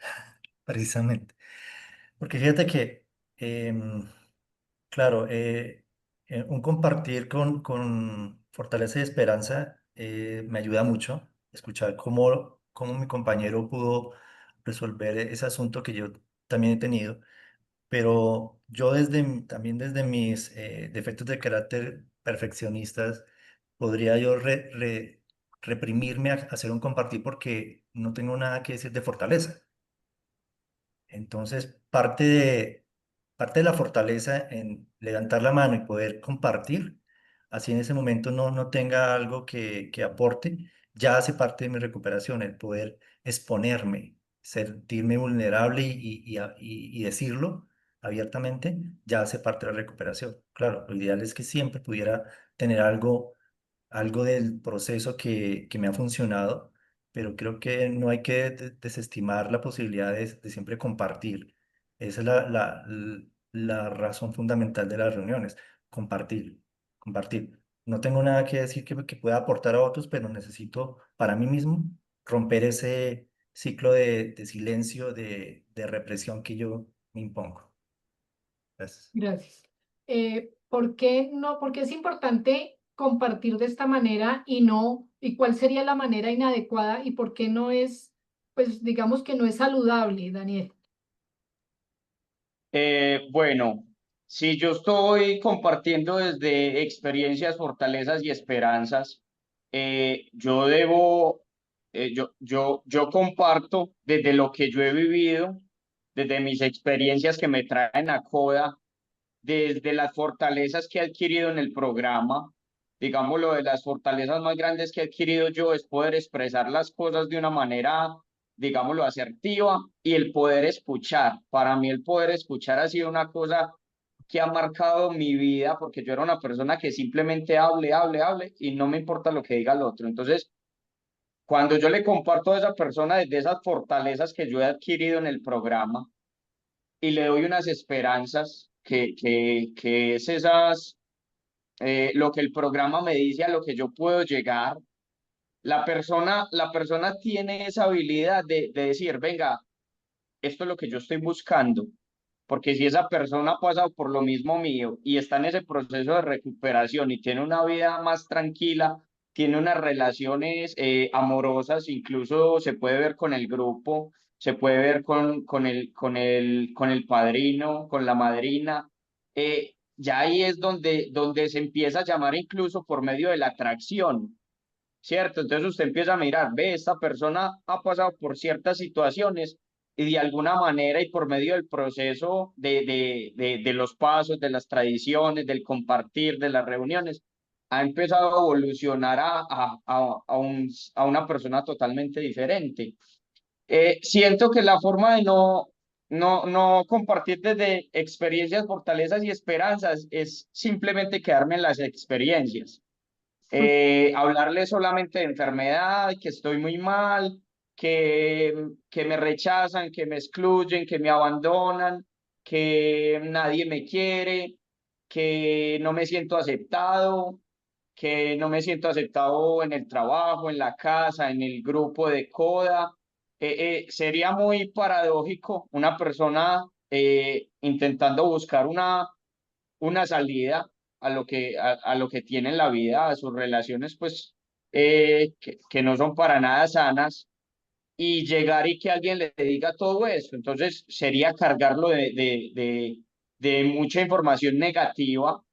precisamente. Porque fíjate que, claro, un compartir con fortaleza y esperanza me ayuda mucho. Escuchar cómo mi compañero pudo resolver ese asunto que yo también he tenido. Pero yo también desde mis defectos de carácter perfeccionistas, podría yo reprimirme a hacer un compartir porque no tengo nada que decir de fortaleza. Entonces, parte parte de la fortaleza en levantar la mano y poder compartir, así en ese momento no tenga algo que aporte, ya hace parte de mi recuperación, el poder exponerme, sentirme vulnerable y decirlo abiertamente, ya hace parte de la recuperación. Claro, lo ideal es que siempre pudiera tener algo del proceso que me ha funcionado, pero creo que no hay que desestimar la posibilidad de siempre compartir. Esa es la razón fundamental de las reuniones, compartir, compartir. No tengo nada que decir que pueda aportar a otros, pero necesito para mí mismo romper ese ciclo de silencio, de represión que yo me impongo. Gracias. Gracias. ¿Por qué no? ¿Por qué es importante compartir de esta manera y no, y cuál sería la manera inadecuada y por qué no es, pues digamos que no es saludable, Daniel? Bueno, si yo estoy compartiendo desde experiencias, fortalezas y esperanzas, yo debo, yo comparto desde lo que yo he vivido, desde mis experiencias que me traen a Coda, desde las fortalezas que he adquirido en el programa. Digámoslo, de las fortalezas más grandes que he adquirido yo es poder expresar las cosas de una manera, digámoslo, asertiva, y el poder escuchar. Para mí el poder escuchar ha sido una cosa que ha marcado mi vida, porque yo era una persona que simplemente hable y no me importa lo que diga el otro. Entonces, cuando yo le comparto a esa persona desde esas fortalezas que yo he adquirido en el programa y le doy unas esperanzas que es esas, lo que el programa me dice, a lo que yo puedo llegar, la persona tiene esa habilidad de decir, venga, esto es lo que yo estoy buscando. Porque si esa persona ha pasado por lo mismo mío y está en ese proceso de recuperación y tiene una vida más tranquila, tiene unas relaciones amorosas, incluso se puede ver con el grupo, se puede ver con el padrino, con la madrina, ya ahí es donde se empieza a llamar incluso por medio de la atracción. ¿Cierto? Entonces usted empieza a mirar, ve, esta persona ha pasado por ciertas situaciones y de alguna manera y por medio del proceso de los pasos, de las tradiciones, del compartir, de las reuniones, ha empezado a evolucionar a una persona totalmente diferente. Siento que la forma de no compartir desde experiencias, fortalezas y esperanzas es simplemente quedarme en las experiencias, hablarle solamente de enfermedad, que estoy muy mal, que me rechazan, que me excluyen, que me abandonan, que nadie me quiere, que no me siento aceptado, que no me siento aceptado en el trabajo, en la casa, en el grupo de Coda. Sería muy paradójico una persona intentando buscar una salida a lo que tiene en la vida, a sus relaciones, pues, que no son para nada sanas, y llegar y que alguien le diga todo eso. Entonces, sería cargarlo de mucha información negativa,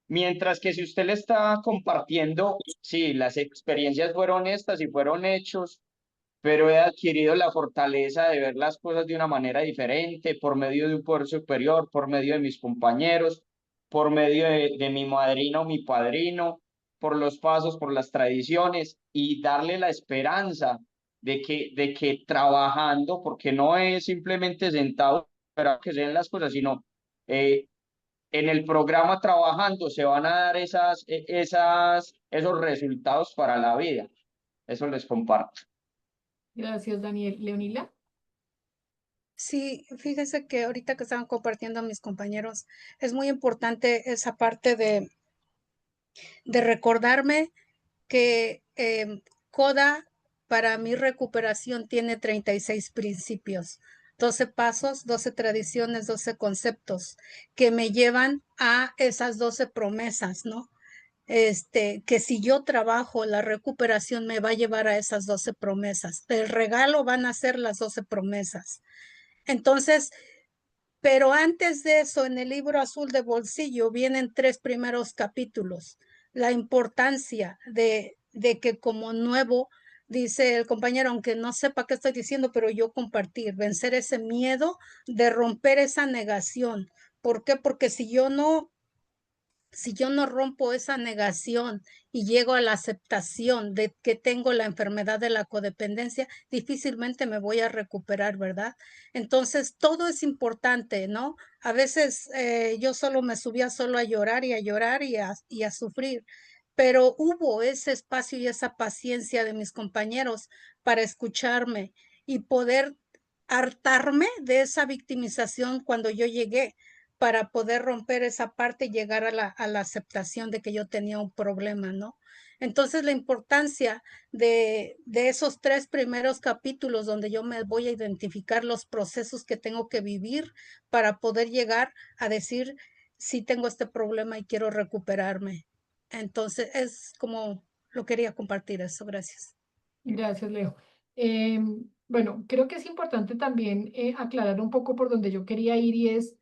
mientras que si usted le está compartiendo, sí, las experiencias fueron estas y fueron hechos, pero he adquirido la fortaleza de ver las cosas de una manera diferente, por medio de un poder superior, por medio de mis compañeros, por medio de mi madrina o mi padrino, por los pasos, por las tradiciones, y darle la esperanza de que trabajando, porque no es simplemente sentado para que se den las cosas, sino eh, en el programa trabajando se van a dar esos resultados para la vida. Eso les comparto. Gracias, Daniel. Leonila. Sí, fíjese que ahorita que estaban compartiendo mis compañeros, es muy importante esa parte de recordarme que CODA para mi recuperación tiene 36 principios, 12 pasos, 12 tradiciones, 12 conceptos que me llevan a esas 12 promesas, ¿no? Que si yo trabajo, la recuperación me va a llevar a esas 12 promesas. El regalo van a ser las 12 promesas. Entonces, pero antes de eso, en el libro azul de bolsillo vienen 3 primeros capítulos. La importancia de que como nuevo, dice el compañero, aunque no sepa qué estoy diciendo, pero yo compartir, vencer ese miedo de romper esa negación, ¿Por qué? Porque si yo no rompo esa negación y llego a la aceptación de que tengo la enfermedad de la codependencia, difícilmente me voy a recuperar, ¿verdad? Entonces, todo es importante, ¿no? A veces yo solo me subía solo a llorar y a llorar y a sufrir, pero hubo ese espacio y esa paciencia de mis compañeros para escucharme y poder hartarme de esa victimización cuando yo llegué para poder romper esa parte y llegar a la aceptación de que yo tenía un problema, ¿no? Entonces, la importancia de esos 3 primeros capítulos donde yo me voy a identificar los procesos que tengo que vivir para poder llegar a decir: "Sí tengo este problema y quiero recuperarme". Entonces, es como lo quería compartir eso. Gracias. Gracias, Leo. Bueno, creo que es importante también aclarar un poco por donde yo quería ir y es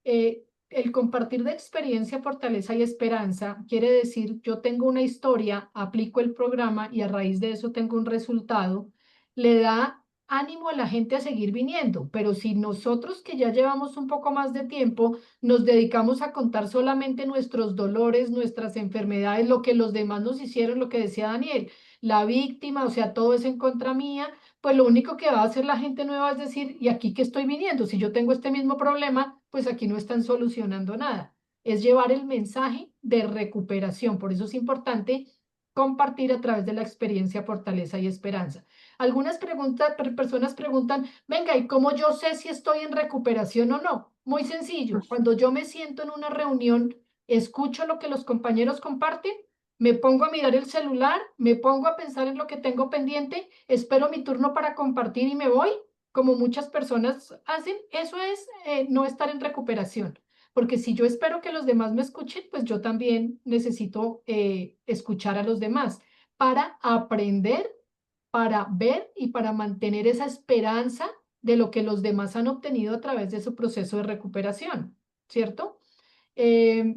el compartir de experiencia, fortaleza y esperanza. Quiere decir, yo tengo una historia, aplico el programa y a raíz de eso tengo un resultado, le da ánimo a la gente a seguir viniendo. Pero si nosotros que ya llevamos un poco más de tiempo nos dedicamos a contar solamente nuestros dolores, nuestras enfermedades, lo que los demás nos hicieron, lo que decía Daniel, la víctima, o sea, todo es en contra mía, pues lo único que va a hacer la gente nueva es decir, ¿y aquí qué estoy viniendo? Si yo tengo este mismo problema, pues aquí no están solucionando nada. Es llevar el mensaje de recuperación. Por eso es importante compartir a través de la experiencia, fortaleza y esperanza. Algunas personas preguntan, venga, ¿y cómo yo sé si estoy en recuperación o no? Muy sencillo. Cuando yo me siento en una reunión, escucho lo que los compañeros comparten, me pongo a mirar el celular, me pongo a pensar en lo que tengo pendiente, espero mi turno para compartir y me voy, como muchas personas hacen. Eso es no estar en recuperación, porque si yo espero que los demás me escuchen, pues yo también necesito escuchar a los demás para aprender, para ver y para mantener esa esperanza de lo que los demás han obtenido a través de su proceso de recuperación, ¿cierto? Eh,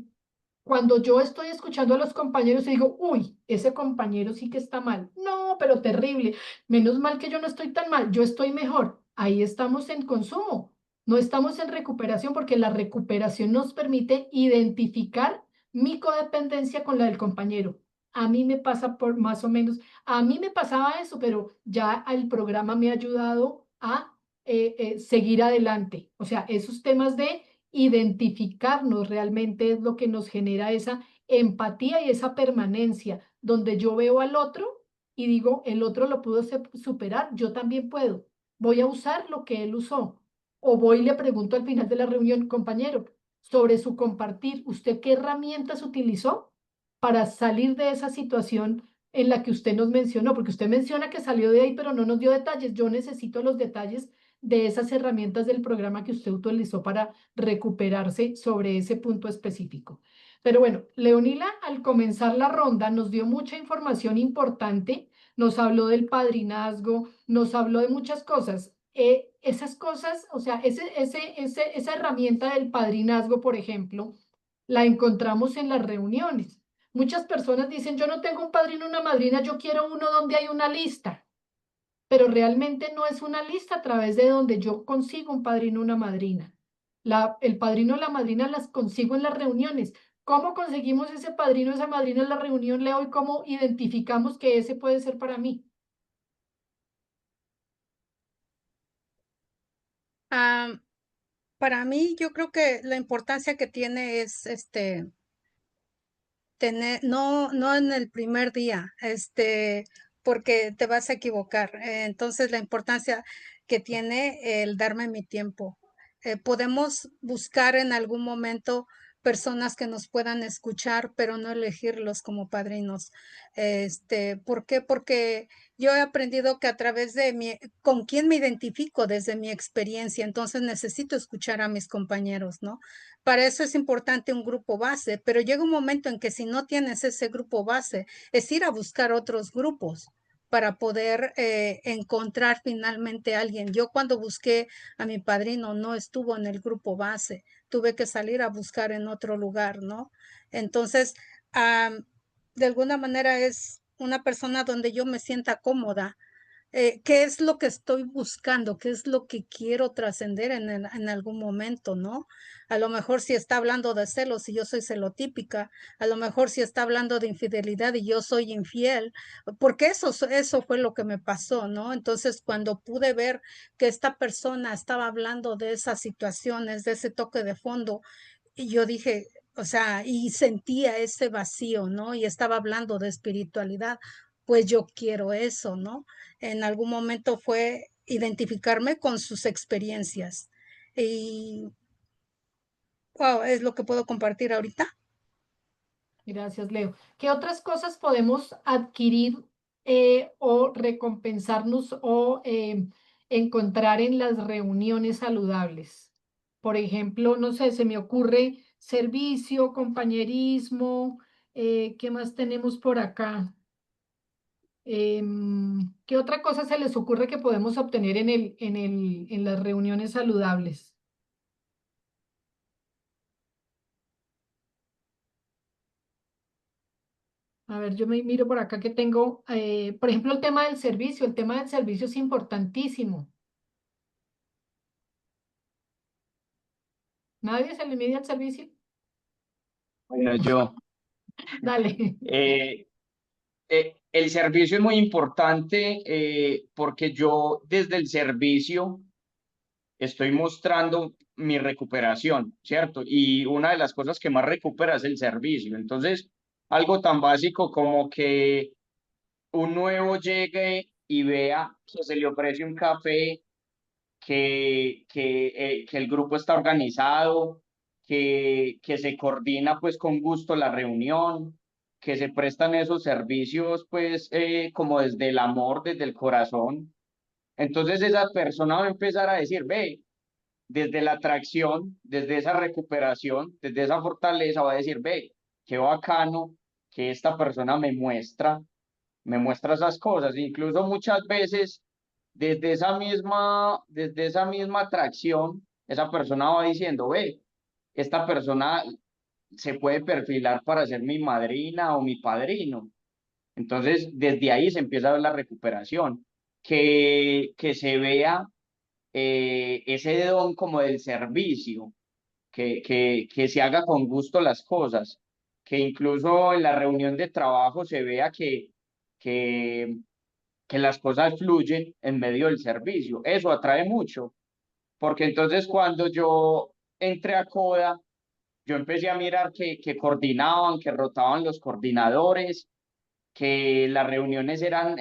Cuando yo estoy escuchando a los compañeros y digo, uy, ese compañero sí que está mal. No, pero terrible. Menos mal que yo no estoy tan mal, yo estoy mejor. Ahí estamos en consumo, no estamos en recuperación porque la recuperación nos permite identificar mi codependencia con la del compañero. A mí me pasa por más o menos, a mí me pasaba eso, pero ya el programa me ha ayudado a seguir adelante. O sea, esos temas de identificarnos realmente es lo que nos genera esa empatía y esa permanencia, donde yo veo al otro y digo, el otro lo pudo superar, yo también puedo. Voy a usar lo que él usó. O voy y le pregunto al final de la reunión, compañero, sobre su compartir, ¿usted qué herramientas utilizó para salir de esa situación en la que usted nos mencionó? Porque usted menciona que salió de ahí, pero no nos dio detalles. Yo necesito los detalles de esas herramientas del programa que usted utilizó para recuperarse sobre ese punto específico. Pero bueno, Leonila, al comenzar la ronda, nos dio mucha información importante, nos habló del padrinazgo, nos habló de muchas cosas. Esas cosas, o sea, esa herramienta del padrinazgo, por ejemplo, la encontramos en las reuniones. Muchas personas dicen, yo no tengo un padrino o una madrina, yo quiero uno donde hay una lista, pero realmente no es una lista a través de donde yo consigo un padrino o una madrina. El padrino o la madrina las consigo en las reuniones. ¿Cómo conseguimos ese padrino o esa madrina en la reunión, Leo, y cómo identificamos que ese puede ser para mí? Ah, para mí, yo creo que la importancia que tiene es tener, no en el primer día, porque te vas a equivocar. Entonces, la importancia que tiene el darme mi tiempo. Podemos buscar en algún momento personas que nos puedan escuchar, pero no elegirlos como padrinos. ¿Por qué? Porque yo he aprendido que a través de con quién me identifico desde mi experiencia, entonces necesito escuchar a mis compañeros, ¿no? Para eso es importante un grupo base, pero llega un momento en que si no tienes ese grupo base, es ir a buscar otros grupos para poder encontrar finalmente a alguien. Yo cuando busqué a mi padrino no estuvo en el grupo base, tuve que salir a buscar en otro lugar, ¿no? Entonces, de alguna manera es una persona donde yo me sienta cómoda, qué es lo que estoy buscando, qué es lo que quiero trascender en algún momento, ¿no? A lo mejor si está hablando de celos y yo soy celotípica, a lo mejor si está hablando de infidelidad y yo soy infiel, porque eso fue lo que me pasó, ¿no? Entonces, cuando pude ver que esta persona estaba hablando de esas situaciones, de ese toque de fondo, y yo dije, o sea, y sentía ese vacío, ¿no? Y estaba hablando de espiritualidad, pues yo quiero eso, ¿no? En algún momento fue identificarme con sus experiencias. Y wow, es lo que puedo compartir ahorita. Gracias, Leo. ¿Qué otras cosas podemos adquirir o recompensarnos o encontrar en las reuniones saludables? Por ejemplo, no sé, se me ocurre servicio, compañerismo, ¿qué más tenemos por acá? ¿Qué otra cosa se les ocurre que podemos obtener en las reuniones saludables? A ver, yo me miro por acá que tengo, por ejemplo, el tema del servicio es importantísimo. ¿Nadie se le mide al servicio? Bueno, yo, Dale. eh, el servicio es muy importante porque yo desde el servicio estoy mostrando mi recuperación, ¿cierto? Y una de las cosas que más recupera es el servicio. Entonces, algo tan básico como que un nuevo llegue y vea que se le ofrece un café, que el grupo está organizado, que se coordina pues con gusto la reunión, que se prestan esos servicios pues como desde el amor, desde el corazón. Entonces esa persona va a empezar a decir, ve, desde la atracción, desde esa recuperación, desde esa fortaleza, va a decir, ve, qué bacano que esta persona me muestra esas cosas. Incluso muchas veces, desde esa misma atracción, esa persona va diciendo, ve, esta persona se puede perfilar para ser mi madrina o mi padrino. Entonces, desde ahí se empieza a ver la recuperación, que se vea ese don como del servicio, que se haga con gusto las cosas, que incluso en la reunión de trabajo se vea que, que las cosas fluyen en medio del servicio. Eso atrae mucho, porque entonces cuando yo entré a Coda, yo empecé a mirar que coordinaban, que rotaban los coordinadores, que las reuniones eran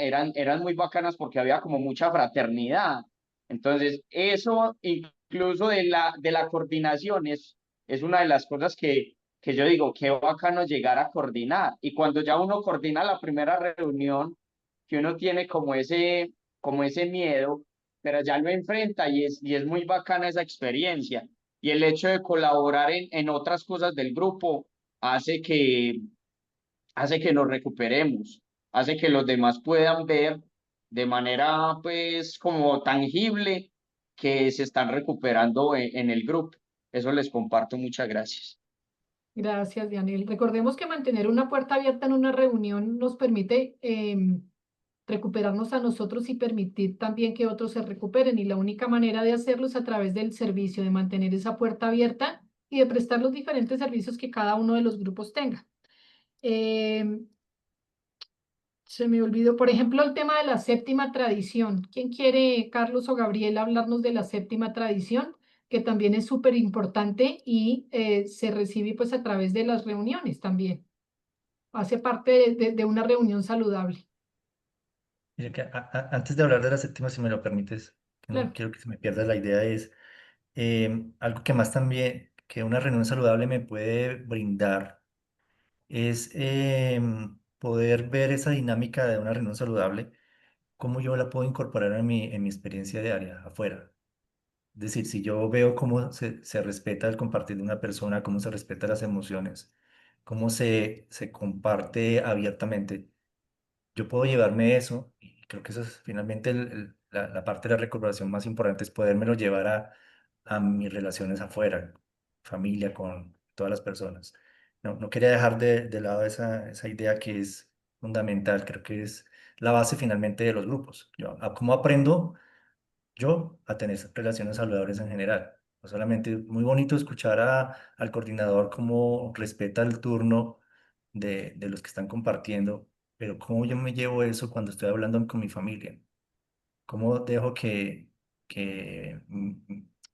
muy bacanas porque había como mucha fraternidad. Entonces, eso incluso de la coordinación es una de las cosas que yo digo, qué bacano llegar a coordinar. Y cuando ya uno coordina la primera reunión, que uno tiene como ese miedo, pero ya lo enfrenta y es muy bacana esa experiencia. Y el hecho de colaborar en otras cosas del grupo hace hace que nos recuperemos, hace que los demás puedan ver de manera pues como tangible que se están recuperando en el grupo. Eso les comparto, muchas gracias. Gracias, Daniel. Recordemos que mantener una puerta abierta en una reunión nos permite recuperarnos a nosotros y permitir también que otros se recuperen. Y la única manera de hacerlo es a través del servicio, de mantener esa puerta abierta y de prestar los diferentes servicios que cada uno de los grupos tenga. Em, Se me olvidó, por ejemplo, el tema de la séptima tradición. ¿Quién quiere, Carlos o Gabriel, hablarnos de la séptima tradición? Que también es súper importante y se recibe pues a través de las reuniones también. Hace parte de una reunión saludable. Mira que antes de hablar de la séptima, si me lo permites, que no Claro. quiero que se me pierda la idea, es algo que más también, que una reunión saludable me puede brindar, es poder ver esa dinámica de una reunión saludable, cómo yo la puedo incorporar en mi experiencia diaria afuera. Es decir, si yo veo cómo se respeta el compartir de una persona, cómo se respetan las emociones, cómo se comparte abiertamente, yo puedo llevarme eso, y creo que eso es finalmente la parte de la recuperación más importante, es podérmelo llevar a mis relaciones afuera, familia, con todas las personas. No quería dejar de lado esa idea que es fundamental, creo que es la base finalmente de los grupos. ¿Cómo aprendo yo a tener relaciones saludables en general? No solamente es muy bonito escuchar al coordinador cómo respeta el turno de los que están compartiendo, pero cómo yo me llevo eso cuando estoy hablando con mi familia. ¿Cómo dejo que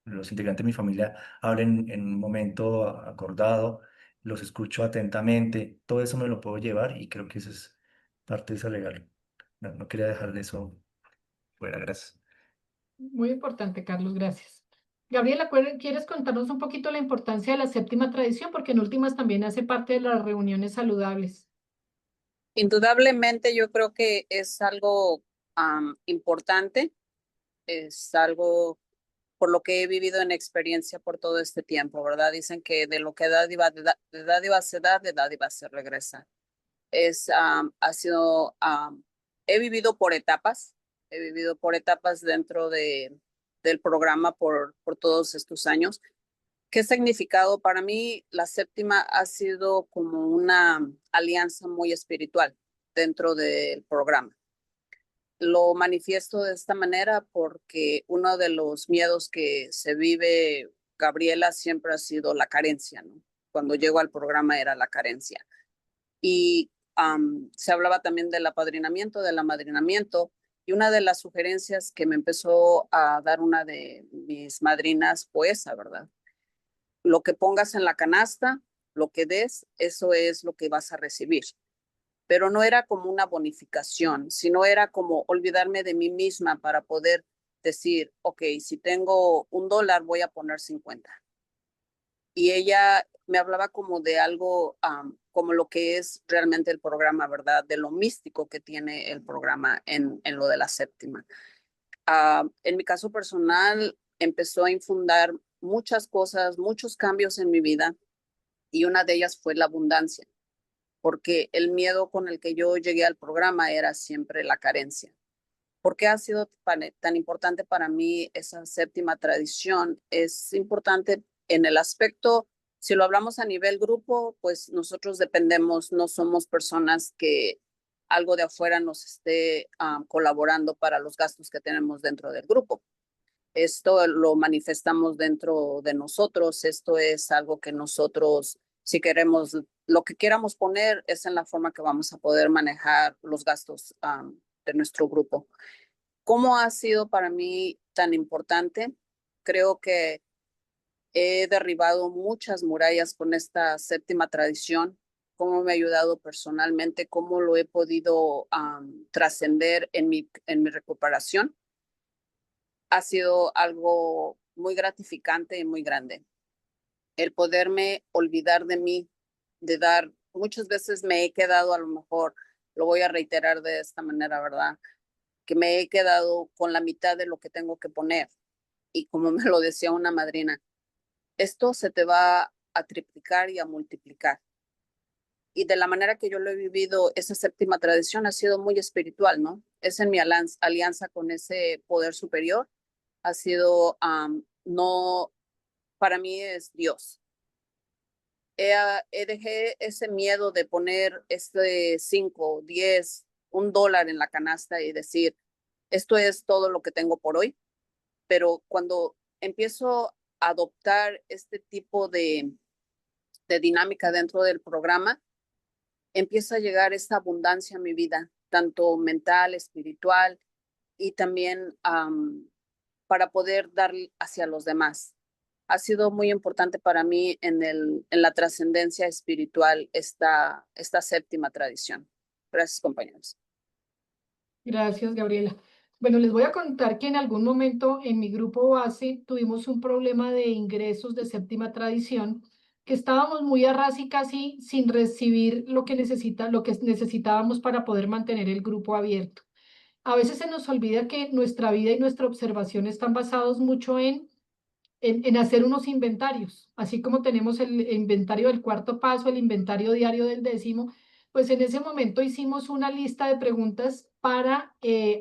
los integrantes de mi familia hablen en un momento acordado? Los escucho atentamente. Todo eso me lo puedo llevar y creo que eso es parte de ese regalo. No quería dejar de eso fuera. Gracias. Muy importante, Carlos, gracias. Gabriela, ¿quieres contarnos un poquito la importancia de la séptima tradición? Porque en últimas también hace parte de las reuniones saludables. Indudablemente yo creo que es algo importante, es algo por lo que he vivido en experiencia por todo este tiempo, ¿verdad? Dicen que de lo que de dádiva se da, de dádiva se regresa. Ha sido, he vivido por etapas, dentro del programa por todos estos años. ¿Qué significado? Para mí, la séptima ha sido como una alianza muy espiritual dentro del programa. Lo manifiesto de esta manera porque uno de los miedos que se vive, Gabriela, siempre ha sido la carencia, ¿no? Cuando llego al programa era la carencia. Y se hablaba también del apadrinamiento, del amadrinamiento, y una de las sugerencias que me empezó a dar una de mis madrinas fue esa, ¿verdad? Lo que pongas en la canasta, lo que des, eso es lo que vas a recibir. Pero no era como una bonificación, sino era como olvidarme de mí misma para poder decir, ok, si tengo $1, voy a poner 50. Y ella me hablaba como de algo, como lo que es realmente el programa, ¿verdad? De lo místico que tiene el programa en lo de la séptima. En mi caso personal, empezó a infundar muchas cosas, muchos cambios en mi vida, y una de ellas fue la abundancia, porque el miedo con el que yo llegué al programa era siempre la carencia. ¿Por qué ha sido tan importante para mí esa séptima tradición? Es importante en el aspecto, si lo hablamos a nivel grupo, pues nosotros dependemos, no somos personas que algo de afuera nos esté colaborando para los gastos que tenemos dentro del grupo. Esto lo manifestamos dentro de nosotros, esto es algo que nosotros, si queremos, lo que queramos poner es en la forma que vamos a poder manejar los gastos de nuestro grupo. ¿Cómo ha sido para mí tan importante? Creo que he derribado muchas murallas con esta séptima tradición, cómo me ha ayudado personalmente, cómo lo he podido trascender en mi recuperación. Ha sido algo muy gratificante y muy grande. El poderme olvidar de mí, de dar, muchas veces me he quedado, a lo mejor, lo voy a reiterar de esta manera, ¿verdad? Que me he quedado con la mitad de lo que tengo que poner. Y como me lo decía una madrina, esto se te va a triplicar y a multiplicar. Y de la manera que yo lo he vivido, esa séptima tradición ha sido muy espiritual, ¿no? Es en mi alianza con ese poder superior. Ha sido, no, para mí es Dios. Dejé ese miedo de poner 5, 10, $1 en la canasta y decir, esto es todo lo que tengo por hoy. Pero cuando empiezo a adoptar este tipo de dinámica dentro del programa, empieza a llegar esta abundancia a mi vida, tanto mental, espiritual y también para poder dar hacia los demás. Ha sido muy importante para mí en la trascendencia espiritual esta séptima tradición. Gracias, compañeros. Gracias, Gabriela. Bueno, les voy a contar que en algún momento en mi grupo base tuvimos un problema de ingresos de séptima tradición, que estábamos muy a ras y casi sin recibir lo que necesitábamos para poder mantener el grupo abierto. A veces se nos olvida que nuestra vida y nuestra observación están basados mucho en hacer unos inventarios, así como tenemos el inventario del cuarto paso, el inventario diario del 10º, pues en ese momento hicimos una lista de preguntas para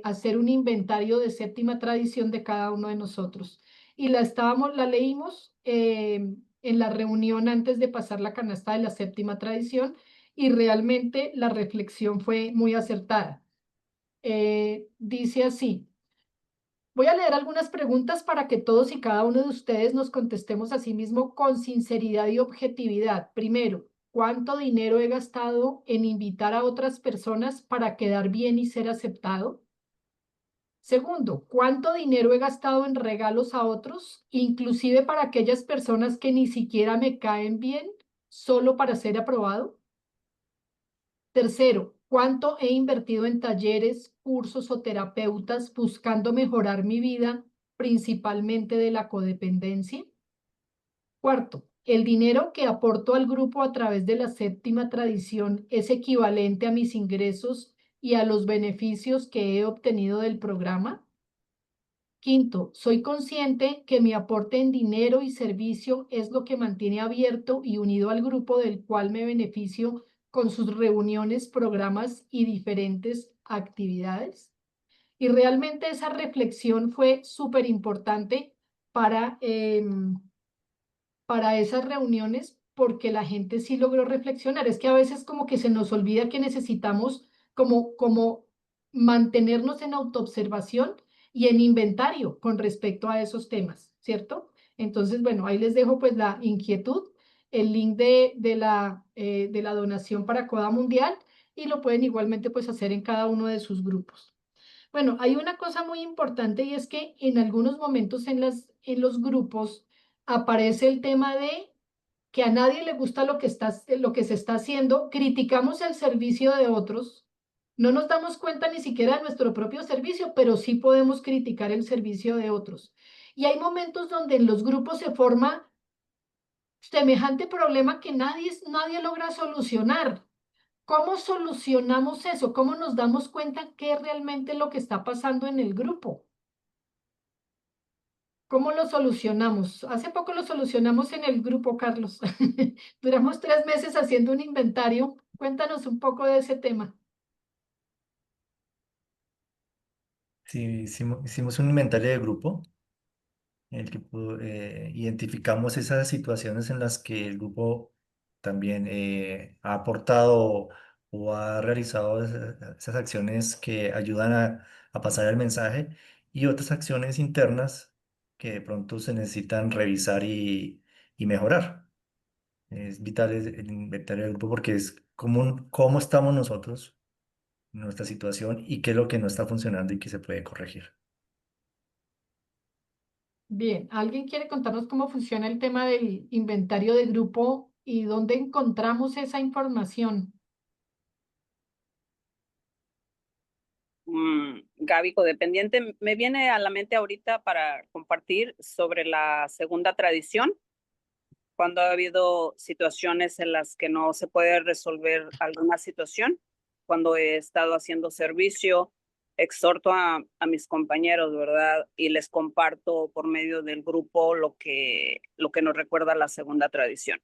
hacer un inventario de séptima tradición de cada uno de nosotros. Y la leímos en la reunión antes de pasar la canasta de la séptima tradición, y realmente la reflexión fue muy acertada. dice así. Voy a leer algunas preguntas para que todos y cada uno de ustedes nos contestemos a sí mismo con sinceridad y objetividad. Primero, ¿cuánto dinero he gastado en invitar a otras personas para quedar bien y ser aceptado? Segundo, ¿cuánto dinero he gastado en regalos a otros, inclusive para aquellas personas que ni siquiera me caen bien, solo para ser aprobado? Tercero, ¿cuánto he invertido en talleres, cursos o terapeutas buscando mejorar mi vida, principalmente de la codependencia? Cuarto, ¿el dinero que aporto al grupo a través de la séptima tradición es equivalente a mis ingresos y a los beneficios que he obtenido del programa? Quinto, soy consciente que mi aporte en dinero y servicio es lo que mantiene abierto y unido al grupo del cual me beneficio con sus reuniones, programas y diferentes actividades. Y realmente esa reflexión fue súper importante para, para esas reuniones porque la gente sí logró reflexionar. Es que a veces como que se nos olvida que necesitamos como mantenernos en autoobservación y en inventario con respecto a esos temas, ¿cierto? Entonces, bueno, ahí les dejo pues la inquietud, el link de la donación para Coda Mundial y lo pueden igualmente pues hacer en cada uno de sus grupos. Bueno, hay una cosa muy importante y es que en algunos momentos en los grupos aparece el tema de que a nadie le gusta lo que se está haciendo, criticamos el servicio de otros, no nos damos cuenta ni siquiera de nuestro propio servicio, pero sí podemos criticar el servicio de otros. Y hay momentos donde en los grupos se forma semejante problema que nadie logra solucionar. ¿Cómo solucionamos eso? ¿Cómo nos damos cuenta qué es realmente lo que está pasando en el grupo? ¿Cómo lo solucionamos? Hace poco lo solucionamos en el grupo, Carlos. Duramos 3 meses haciendo un inventario. Cuéntanos un poco de ese tema. Sí, hicimos un inventario de grupo en el que identificamos esas situaciones en las que el grupo también ha aportado o ha realizado esas acciones que ayudan a pasar el mensaje y otras acciones internas que de pronto se necesitan revisar y mejorar. Es vital el inventario del grupo porque es cómo estamos nosotros, en nuestra situación y qué es lo que no está funcionando y qué se puede corregir. Bien, ¿alguien quiere contarnos cómo funciona el tema del inventario de grupo y dónde encontramos esa información? Gaby, codependiente, me viene a la mente ahorita para compartir sobre la segunda tradición, cuando ha habido situaciones en las que no se puede resolver alguna situación, cuando he estado haciendo servicio, exhorto a mis compañeros, ¿verdad? Y les comparto por medio del grupo lo que nos recuerda la segunda tradición.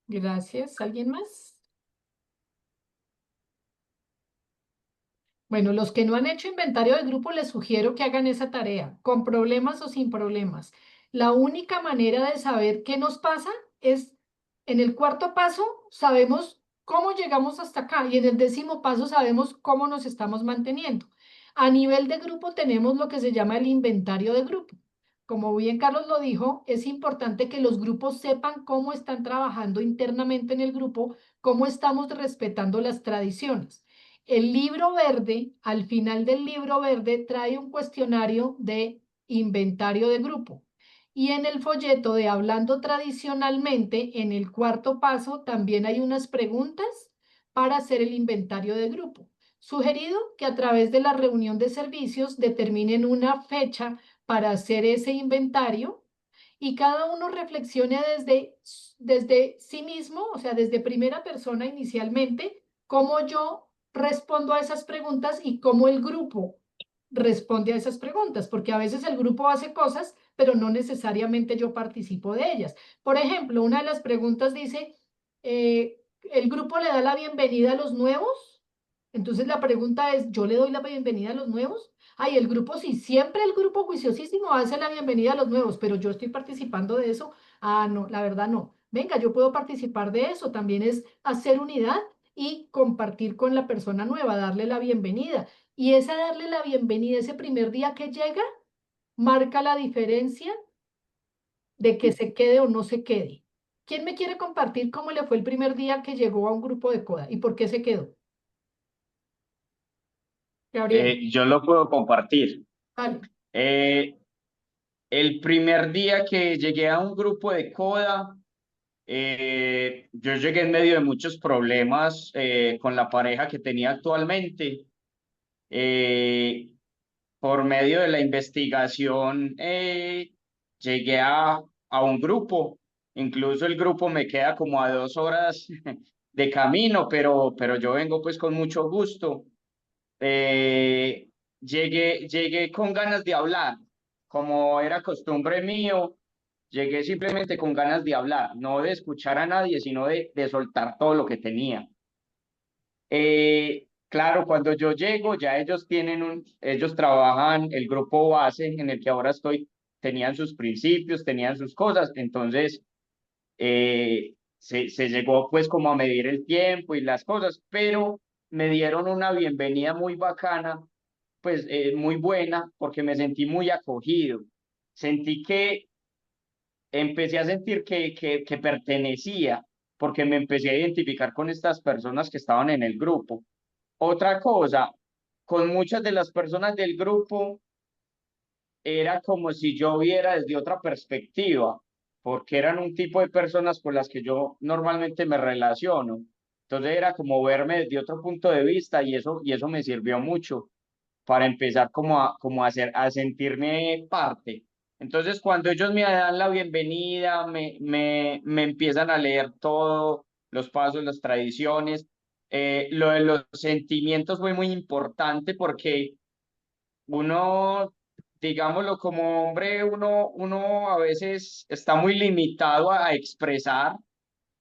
Gracias. ¿Alguien más? Bueno, los que no han hecho inventario del grupo, les sugiero que hagan esa tarea, con problemas o sin problemas. La única manera de saber qué nos pasa es, en el cuarto paso, sabemos cómo llegamos hasta acá y en el 10.º paso sabemos cómo nos estamos manteniendo. A nivel de grupo tenemos lo que se llama el inventario de grupo. Como bien Carlos lo dijo, es importante que los grupos sepan cómo están trabajando internamente en el grupo, cómo estamos respetando las tradiciones. El libro verde, al final del libro verde, trae un cuestionario de inventario de grupo. Y en el folleto de Hablando Tradicionalmente, en el cuarto paso, también hay unas preguntas para hacer el inventario de grupo. Sugerido que a través de la reunión de servicios determinen una fecha para hacer ese inventario y cada uno reflexione desde sí mismo, o sea, desde primera persona inicialmente, cómo yo respondo a esas preguntas y cómo el grupo responde a esas preguntas, porque a veces el grupo hace cosas, pero no necesariamente yo participo de ellas. Por ejemplo, una de las preguntas dice, ¿el grupo le da la bienvenida a los nuevos? Entonces la pregunta es, ¿yo le doy la bienvenida a los nuevos? Ay, el grupo sí, siempre el grupo juiciosísimo hace la bienvenida a los nuevos, pero yo estoy participando de eso. Ah, no, la verdad no. Venga, yo puedo participar de eso. También es hacer unidad y compartir con la persona nueva, darle la bienvenida. Y ese darle la bienvenida, ese primer día que llega, marca la diferencia de que se quede o no se quede. ¿Quién me quiere compartir cómo le fue el primer día que llegó a un grupo de CODA y por qué se quedó? Gabriel, Yo lo puedo compartir. vale. Eh, el primer día que llegué a un grupo de CODA, yo llegué en medio de muchos problemas con la pareja que tenía actualmente. Eh, por medio de la investigación, llegué a un grupo. Incluso el grupo me queda como a 2 horas de camino, pero yo vengo pues con mucho gusto. Eh, llegué con ganas de hablar, como era costumbre mío, llegué simplemente con ganas de hablar, no de escuchar a nadie, sino de soltar todo lo que tenía. Claro, cuando yo llego, ya ellos trabajan, el grupo base en el que ahora estoy, tenían sus principios, tenían sus cosas, entonces se llegó pues como a medir el tiempo y las cosas, pero me dieron una bienvenida muy bacana, pues muy buena, porque me sentí muy acogido. Sentí que empecé a sentir que pertenecía, porque me empecé a identificar con estas personas que estaban en el grupo. Otra cosa, con muchas de las personas del grupo era como si yo viera desde otra perspectiva, porque eran un tipo de personas con las que yo normalmente me relaciono. Entonces era como verme desde otro punto de vista y eso me sirvió mucho para empezar a sentirme parte. Entonces cuando ellos me dan la bienvenida, me empiezan a leer todo, los pasos, las tradiciones, lo de los sentimientos fue muy importante porque uno, digámoslo como hombre, uno a veces está muy limitado a expresar,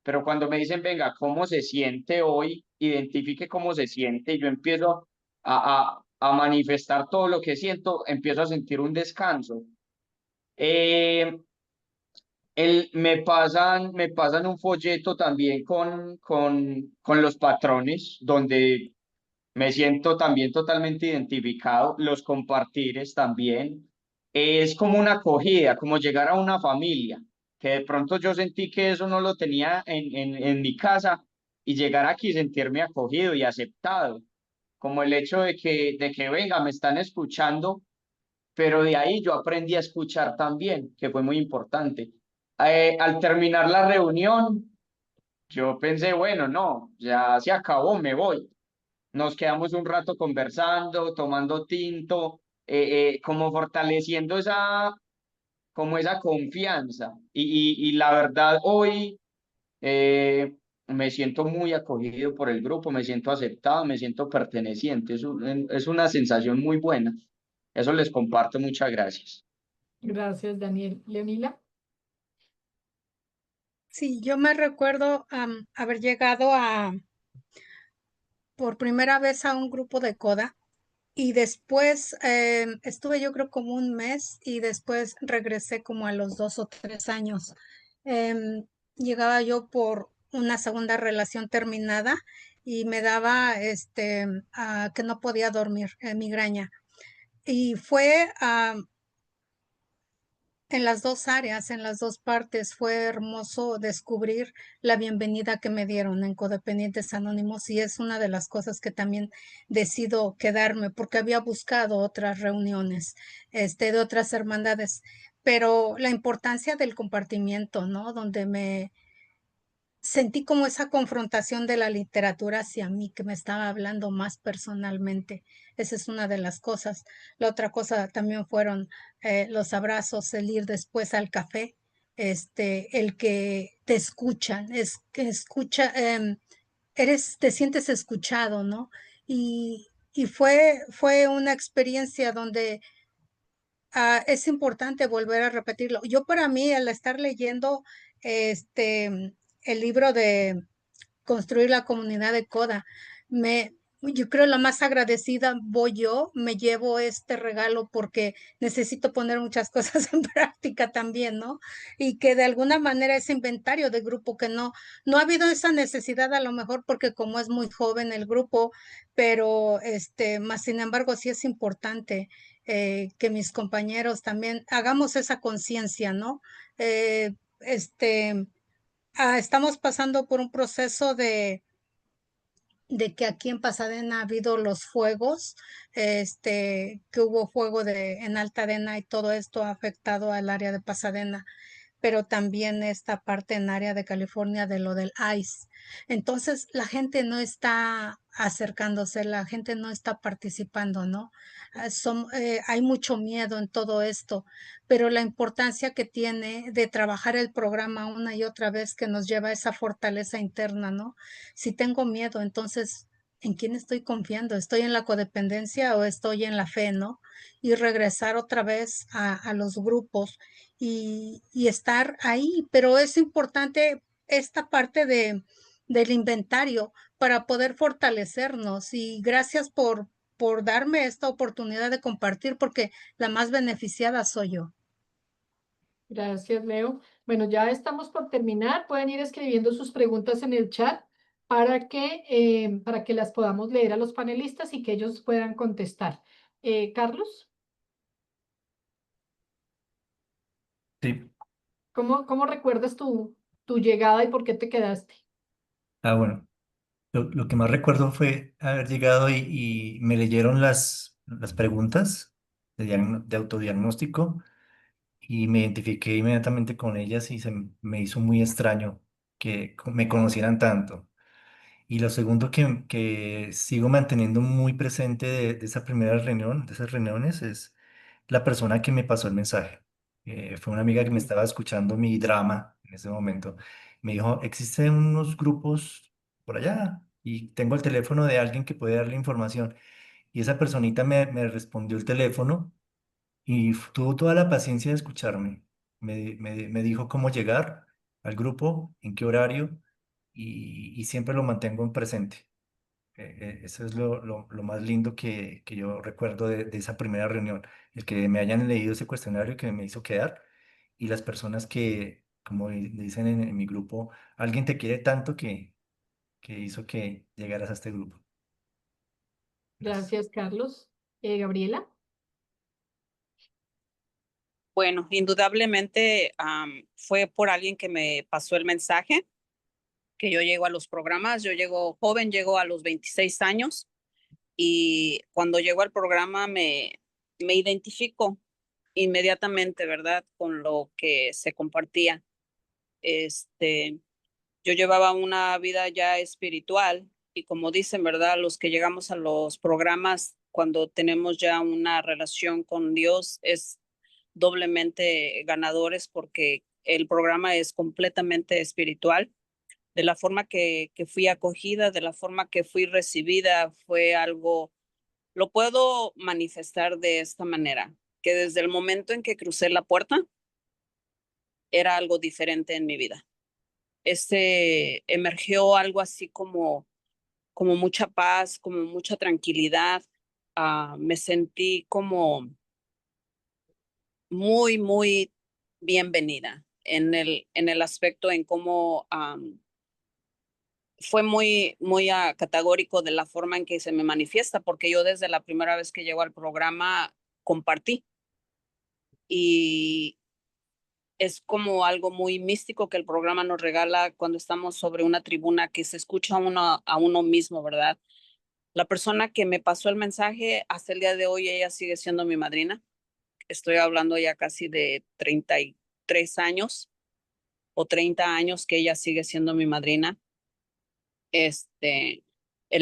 pero cuando me dicen, venga, ¿cómo se siente hoy? Identifique cómo se siente, y yo empiezo a manifestar todo lo que siento, empiezo a sentir un descanso. Eh, me pasan un folleto también con los patrones, donde me siento también totalmente identificado, los compartires también. Es como una acogida, como llegar a una familia, que de pronto yo sentí que eso no lo tenía en mi casa, y llegar aquí y sentirme acogido y aceptado, como el hecho de que venga, me están escuchando, pero de ahí yo aprendí a escuchar también, que fue muy importante. Al terminar la reunión, yo pensé, bueno, no, ya se acabó, me voy. Nos quedamos un rato conversando, tomando tinto, como fortaleciendo como esa confianza. Y la verdad, hoy me siento muy acogido por el grupo, me siento aceptado, me siento perteneciente. Es una sensación muy buena. Eso les comparto. Muchas gracias. Gracias, Daniel. Leonila. Sí, yo me recuerdo haber llegado por primera vez a un grupo de CODA y después estuve yo creo como un mes y después regresé como a los 2 o 3 años. Llegaba yo por una segunda relación terminada y me daba que no podía dormir, migraña. Y fue en las dos áreas, en las dos partes, fue hermoso descubrir la bienvenida que me dieron en Codependientes Anónimos, y es una de las cosas que también decido quedarme porque había buscado otras reuniones, de otras hermandades, pero la importancia del compartimiento, ¿no? Donde me sentí como esa confrontación de la literatura hacia mí, que me estaba hablando más personalmente. Esa es una de las cosas. La otra cosa también fueron los abrazos, el ir después al café, el que te escuchan, es que escucha, te sientes escuchado, ¿no? Y fue una experiencia donde es importante volver a repetirlo. Yo, para mí, al estar leyendo el libro de Construir la Comunidad de CODA, me Yo creo la más agradecida voy yo, me llevo este regalo porque necesito poner muchas cosas en práctica también, ¿no? Y que de alguna manera ese inventario de grupo que no ha habido esa necesidad a lo mejor porque como es muy joven el grupo, pero más sin embargo sí es importante que mis compañeros también hagamos esa conciencia, ¿no? Eh, estamos pasando por un proceso de que aquí en Pasadena ha habido los fuegos, que hubo fuego en Altadena y todo esto ha afectado al área de Pasadena, pero también esta parte en área de California de lo del ICE. Entonces, la gente no está acercándose, la gente no está participando, ¿no? Hay mucho miedo en todo esto, pero la importancia que tiene de trabajar el programa una y otra vez que nos lleva a esa fortaleza interna, ¿no? Si tengo miedo, entonces, ¿en quién estoy confiando? ¿Estoy en la codependencia o estoy en la fe, ¿no? Y regresar otra vez a los grupos y estar ahí, pero es importante esta parte del inventario para poder fortalecernos y gracias por darme esta oportunidad de compartir porque la más beneficiada soy yo. Gracias, Leo. Bueno, ya estamos por terminar. Pueden ir escribiendo sus preguntas en el chat para que las podamos leer a los panelistas y que ellos puedan contestar. Carlos, Sí. ¿cómo recuerdas tu llegada y por qué te quedaste? Bueno, lo que más recuerdo fue haber llegado y me leyeron las preguntas de autodiagnóstico y me identifiqué inmediatamente con ellas y me hizo muy extraño que me conocieran tanto. Y lo segundo que sigo manteniendo muy presente de esa primera reunión, de esas reuniones, es la persona que me pasó el mensaje. Fue una amiga que me estaba escuchando mi drama en ese momento. Me dijo, existen unos grupos por allá y tengo el teléfono de alguien que puede darle información. Y esa personita me respondió el teléfono y tuvo toda la paciencia de escucharme. Me dijo cómo llegar al grupo, en qué horario y siempre lo mantengo en presente. Eso es lo más lindo que yo recuerdo de esa primera reunión, el que me hayan leído ese cuestionario que me hizo quedar y las personas que, como dicen en mi grupo, alguien te quiere tanto que hizo que llegaras a este grupo. Gracias. Gracias, Carlos. Gabriela. Bueno, indudablemente fue por alguien que me pasó el mensaje, que yo llego a los programas, yo llego joven, llego a los 26 años y cuando llego al programa me identifico inmediatamente, ¿verdad? Con lo que se compartía. Este, yo llevaba una vida ya espiritual y como dicen, ¿verdad? Los que llegamos a los programas cuando tenemos ya una relación con Dios es doblemente ganadores porque el programa es completamente espiritual. De la forma que fui acogida, de la forma que fui recibida, fue algo, lo puedo manifestar de esta manera, que desde el momento en que crucé la puerta, era algo diferente en mi vida. Emergió algo así como mucha paz, como mucha tranquilidad. Me sentí como muy bienvenida en el aspecto en cómo fue muy categórico de la forma en que se me manifiesta, porque yo desde la primera vez que llego al programa compartí y es como algo muy místico que el programa nos regala cuando estamos sobre una tribuna que se escucha a uno mismo, ¿verdad? La persona que me pasó el mensaje hasta el día de hoy, ella sigue siendo mi madrina. Estoy hablando ya casi de 33 años o 30 años que ella sigue siendo mi madrina. El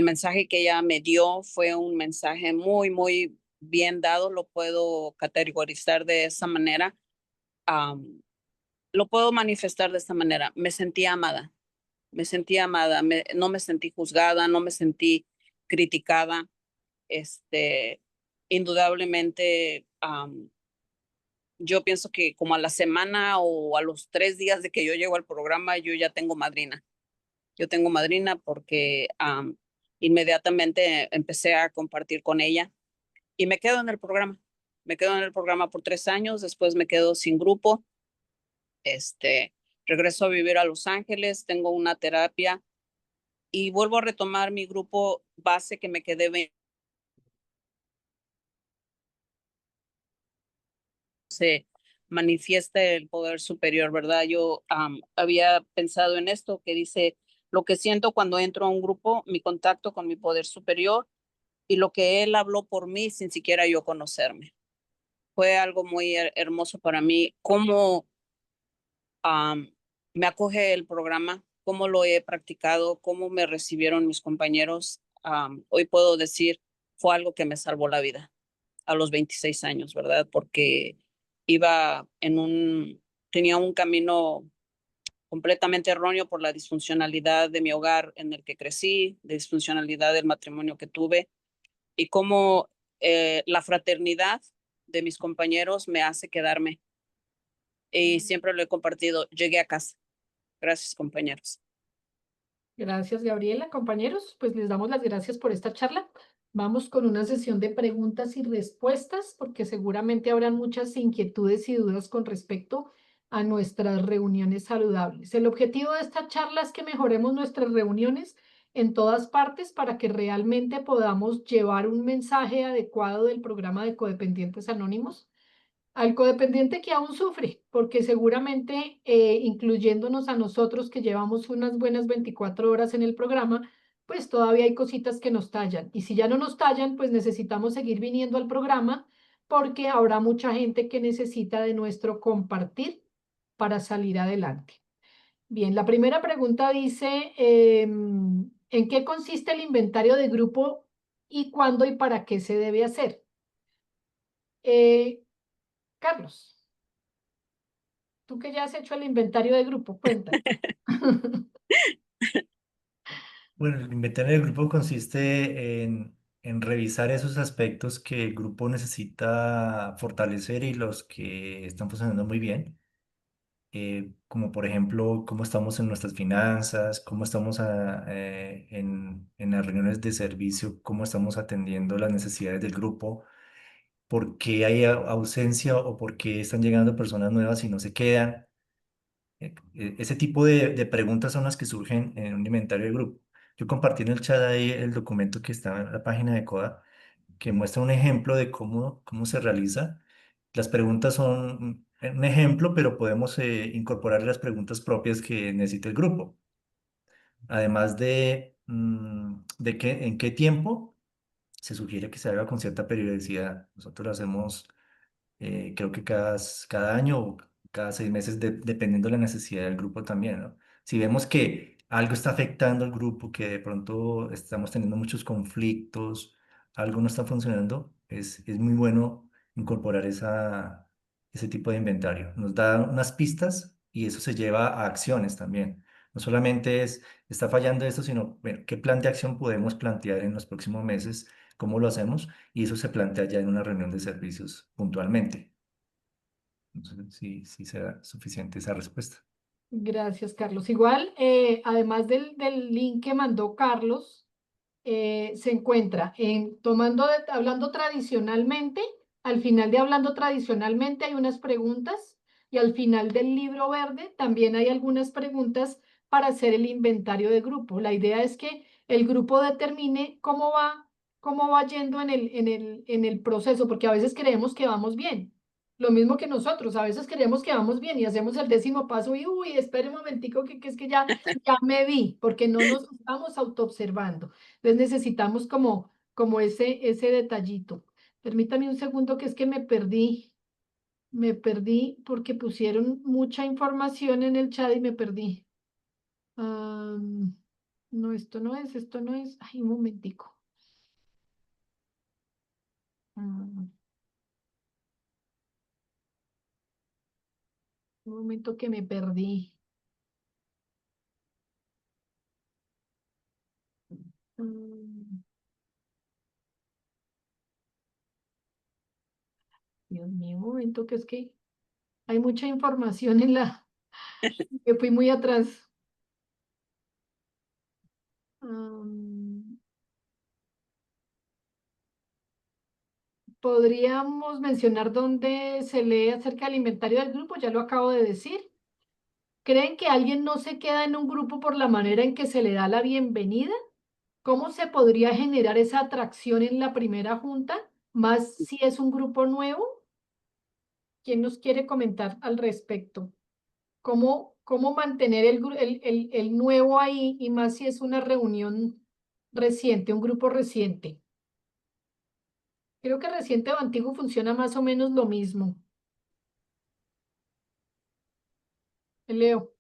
mensaje que ella me dio fue un mensaje muy bien dado, lo puedo categorizar de esa manera, lo puedo manifestar de esta manera. Me sentí amada, no me sentí juzgada, no me sentí criticada. Este, indudablemente, yo pienso que como a la semana o a los 3 días de que yo llego al programa, yo ya tengo madrina. Yo tengo madrina porque Inmediatamente empecé a compartir con ella y me quedo en el programa. Me quedo en el programa por 3 años, después me quedo sin grupo. Regreso a vivir a Los Ángeles, tengo una terapia y vuelvo a retomar mi grupo base que me quedé se manifieste el poder superior, ¿verdad? Yo había pensado en esto que dice, lo que siento cuando entro a un grupo, mi contacto con mi poder superior y lo que él habló por mí sin siquiera yo conocerme. Fue algo muy hermoso para mí. Cómo me acoge el programa, cómo lo he practicado, cómo me recibieron mis compañeros. Hoy puedo decir, fue algo que me salvó la vida a los 26 años, ¿verdad? Porque tenía un camino completamente erróneo por la disfuncionalidad de mi hogar en el que crecí, disfuncionalidad del matrimonio que tuve y cómo la fraternidad de mis compañeros me hace quedarme. Y siempre lo he compartido, llegué a casa. Gracias, compañeros. Gracias, Gabriela. Compañeros, pues les damos las gracias por esta charla. Vamos con una sesión de preguntas y respuestas, porque seguramente habrán muchas inquietudes y dudas con respecto a nuestras reuniones saludables. El objetivo de esta charla es que mejoremos nuestras reuniones en todas partes para que realmente podamos llevar un mensaje adecuado del programa de Codependientes Anónimos al codependiente que aún sufre, porque seguramente, incluyéndonos a nosotros que llevamos unas buenas 24 horas en el programa, pues todavía hay cositas que nos tallan. Y si ya no nos tallan, pues necesitamos seguir viniendo al programa porque habrá mucha gente que necesita de nuestro compartir para salir adelante. Bien, la primera pregunta dice, ¿en qué consiste el inventario de grupo y cuándo y para qué se debe hacer? Carlos. Tú que ya has hecho el inventario de grupo, cuenta. Bueno, el inventario del grupo consiste en revisar esos aspectos que el grupo necesita fortalecer y los que están funcionando muy bien, como por ejemplo cómo estamos en nuestras finanzas, cómo estamos en las reuniones de servicio, cómo estamos atendiendo las necesidades del grupo, por qué hay ausencia o por qué están llegando personas nuevas y no se quedan. Ese tipo de preguntas son las que surgen en un inventario de grupo. Yo compartí en el chat ahí el documento que está en la página de CODA, que muestra un ejemplo de cómo se realiza. Las preguntas son un ejemplo, pero podemos incorporar las preguntas propias que necesita el grupo. Además en qué tiempo se sugiere que se haga con cierta periodicidad. Nosotros lo hacemos creo que cada año o cada 6 meses, dependiendo de la necesidad del grupo también, ¿no? Si vemos que algo está afectando al grupo, que de pronto estamos teniendo muchos conflictos, algo no está funcionando, es muy bueno incorporar ese tipo de inventario. Nos da unas pistas y eso se lleva a acciones también. No solamente está fallando esto, sino, bueno, ¿qué plan de acción podemos plantear en los próximos meses? ¿Cómo lo hacemos? Y eso se plantea ya en una reunión de servicios puntualmente. No sé si será suficiente esa respuesta. Gracias, Carlos. Igual, además del link que mandó Carlos, se encuentra hablando tradicionalmente, al final de hablando tradicionalmente hay unas preguntas y al final del libro verde también hay algunas preguntas para hacer el inventario de grupo. La idea es que el grupo determine cómo va yendo en el proceso, porque a veces creemos que vamos bien. Lo mismo que nosotros, a veces creemos que vamos bien y hacemos el 10.º paso y, uy, espere un momentico que es que ya me vi, porque no nos estamos autoobservando. Entonces necesitamos como ese detallito. Permítame un segundo que es que me perdí porque pusieron mucha información en el chat y me perdí. No, esto no es. Ay, un momentico. Mm, un momento que me perdí. Mm, Dios mío, un momento que es que hay mucha información que fui muy atrás. podríamos mencionar dónde se lee acerca del inventario del grupo, ya lo acabo de decir. ¿Creen que alguien no se queda en un grupo por la manera en que se le da la bienvenida? ¿Cómo se podría generar esa atracción en la primera junta, más si es un grupo nuevo? ¿Quién nos quiere comentar al respecto? ¿Cómo mantener el nuevo ahí y más si es una reunión reciente, un grupo reciente? Creo que reciente o antiguo funciona más o menos lo mismo. Leo.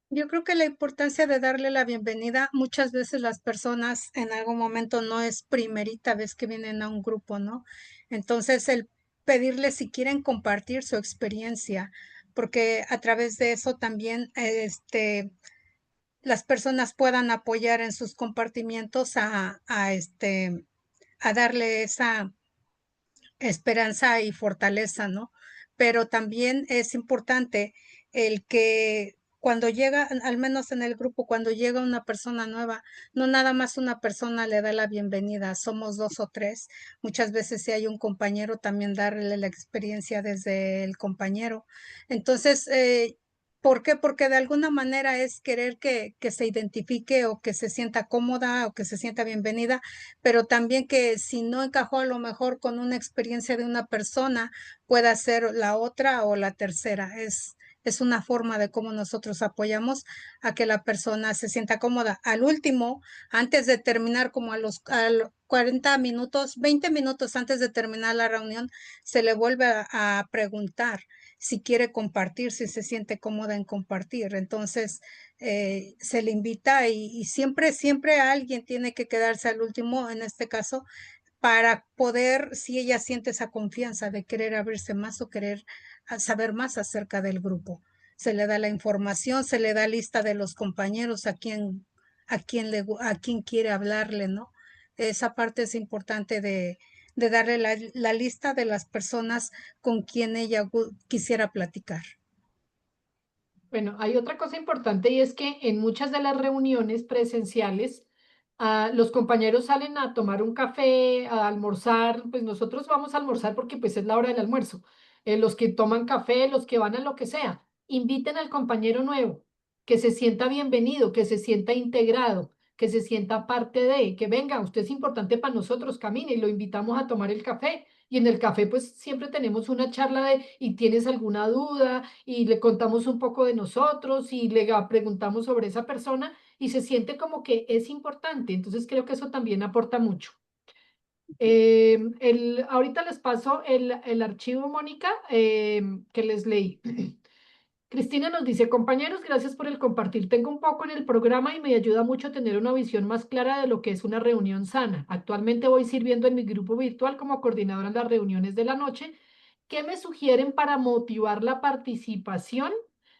Yo creo que la importancia de darle la bienvenida, muchas veces las personas en algún momento no es primerita vez que vienen a un grupo, ¿no? Entonces, el pedirles si quieren compartir su experiencia, porque a través de eso también, las personas puedan apoyar en sus compartimientos a darle esa esperanza y fortaleza, ¿no? Pero también es importante el que cuando llega, al menos en el grupo, cuando llega una persona nueva, no nada más una persona le da la bienvenida, somos dos o tres. Muchas veces si hay un compañero, también darle la experiencia desde el compañero. Entonces, ¿por qué? Porque de alguna manera es querer que se identifique o que se sienta cómoda o que se sienta bienvenida, pero también que si no encajó a lo mejor con una experiencia de una persona, pueda ser la otra o la tercera. Es una forma de cómo nosotros apoyamos a que la persona se sienta cómoda. Al último, antes de terminar, como a los 40 minutos, 20 minutos antes de terminar la reunión, se le vuelve a preguntar si quiere compartir, si se siente cómoda en compartir. Entonces, se le invita y siempre alguien tiene que quedarse al último, en este caso, para poder, si ella siente esa confianza de querer abrirse más o querer saber más acerca del grupo. Se le da la información, se le da lista de los compañeros a quien quiere hablarle, ¿no? Esa parte es importante de darle la lista de las personas con quien ella quisiera platicar. Bueno, hay otra cosa importante y es que en muchas de las reuniones presenciales, los compañeros salen a tomar un café, a almorzar, pues nosotros vamos a almorzar porque pues es la hora del almuerzo. Los que toman café, los que van a lo que sea, inviten al compañero nuevo, que se sienta bienvenido, que se sienta integrado, que se sienta parte de, que venga, usted es importante para nosotros, camine y lo invitamos a tomar el café. Y en el café pues siempre tenemos una charla de, ¿y tienes alguna duda? Y le contamos un poco de nosotros y le preguntamos sobre esa persona y se siente como que es importante. Entonces creo que eso también aporta mucho. Ahorita les paso el archivo, Mónica, que les leí. Cristina nos dice, compañeros, gracias por el compartir. Tengo un poco en el programa y me ayuda mucho a tener una visión más clara de lo que es una reunión sana. Actualmente voy sirviendo en mi grupo virtual como coordinadora en las reuniones de la noche. ¿Qué me sugieren para motivar la participación?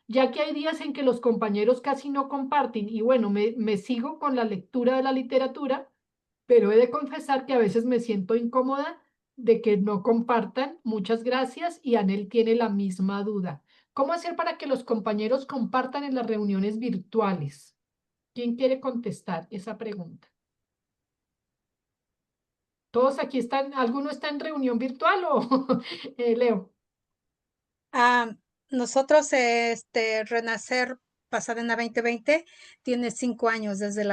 Ya que hay días en que los compañeros casi no comparten y bueno, me sigo con la lectura de la literatura, pero he de confesar que a veces me siento incómoda de que no compartan. Muchas gracias y Anel tiene la misma duda. ¿Cómo hacer para que los compañeros compartan en las reuniones virtuales? ¿Quién quiere contestar esa pregunta? ¿Todos aquí están? ¿Alguno está en reunión virtual o Leo? Ah, nosotros, Renacer Pasadena 2020 tiene 5 años desde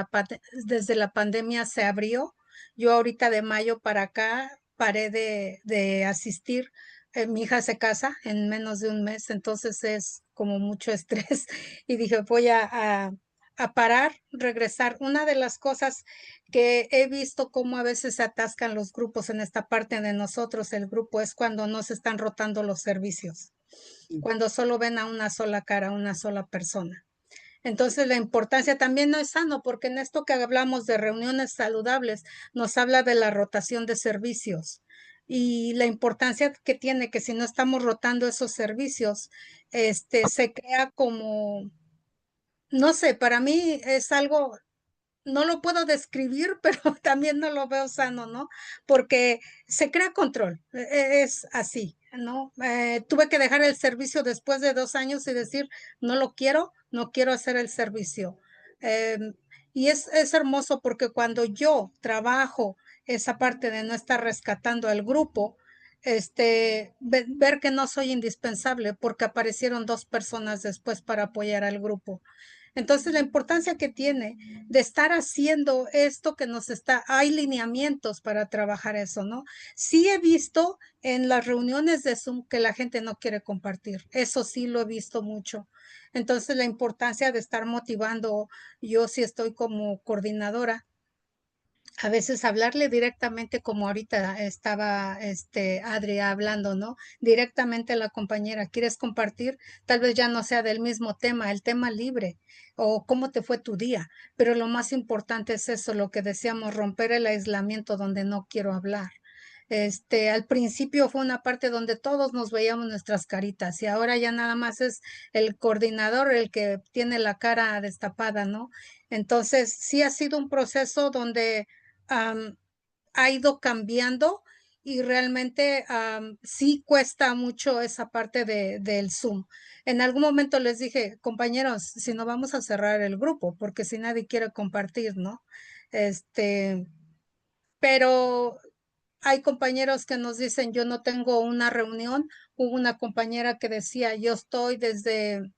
la pandemia se abrió. Yo ahorita de mayo para acá paré de asistir. Mi hija se casa en menos de un mes, entonces es como mucho estrés y dije voy a parar, regresar. Una de las cosas que he visto cómo a veces se atascan los grupos en esta parte de nosotros, el grupo, es cuando no se están rotando los servicios, cuando solo ven a una sola cara, a una sola persona. Entonces, la importancia también no es sano, porque en esto que hablamos de reuniones saludables, nos habla de la rotación de servicios y la importancia que tiene que si no estamos rotando esos servicios, se crea como, no sé, para mí es algo, no lo puedo describir, pero también no lo veo sano, ¿no? Porque se crea control, es así, ¿no? Tuve que dejar el servicio después de 2 años y decir, no lo quiero, no quiero hacer el servicio. Y es hermoso porque cuando yo trabajo esa parte de no estar rescatando al grupo, ver que no soy indispensable porque aparecieron 2 personas después para apoyar al grupo. Entonces, la importancia que tiene de estar haciendo esto que hay lineamientos para trabajar eso, ¿no? Sí he visto en las reuniones de Zoom que la gente no quiere compartir, eso sí lo he visto mucho. Entonces, la importancia de estar motivando, yo sí estoy como coordinadora, a veces hablarle directamente como ahorita estaba Adri hablando, ¿no? Directamente a la compañera, ¿quieres compartir? Tal vez ya no sea del mismo tema, el tema libre o cómo te fue tu día, pero lo más importante es eso, lo que decíamos, romper el aislamiento donde no quiero hablar. Al principio fue una parte donde todos nos veíamos nuestras caritas y ahora ya nada más es el coordinador el que tiene la cara destapada, ¿no? Entonces, sí ha sido un proceso donde ha ido cambiando y realmente sí cuesta mucho esa parte del Zoom. En algún momento les dije, compañeros, si no vamos a cerrar el grupo, porque si nadie quiere compartir, ¿no? Pero hay compañeros que nos dicen, yo no tengo una reunión. Hubo una compañera que decía, yo estoy desde,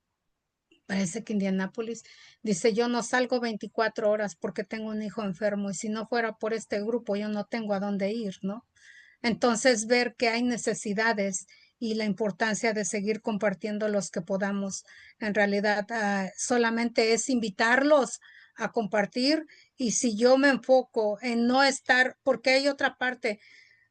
parece que Indianápolis, dice, yo no salgo 24 horas porque tengo un hijo enfermo y si no fuera por este grupo, yo no tengo a dónde ir, ¿no? Entonces, ver que hay necesidades y la importancia de seguir compartiendo los que podamos. En realidad, solamente es invitarlos a compartir y si yo me enfoco en no estar, porque hay otra parte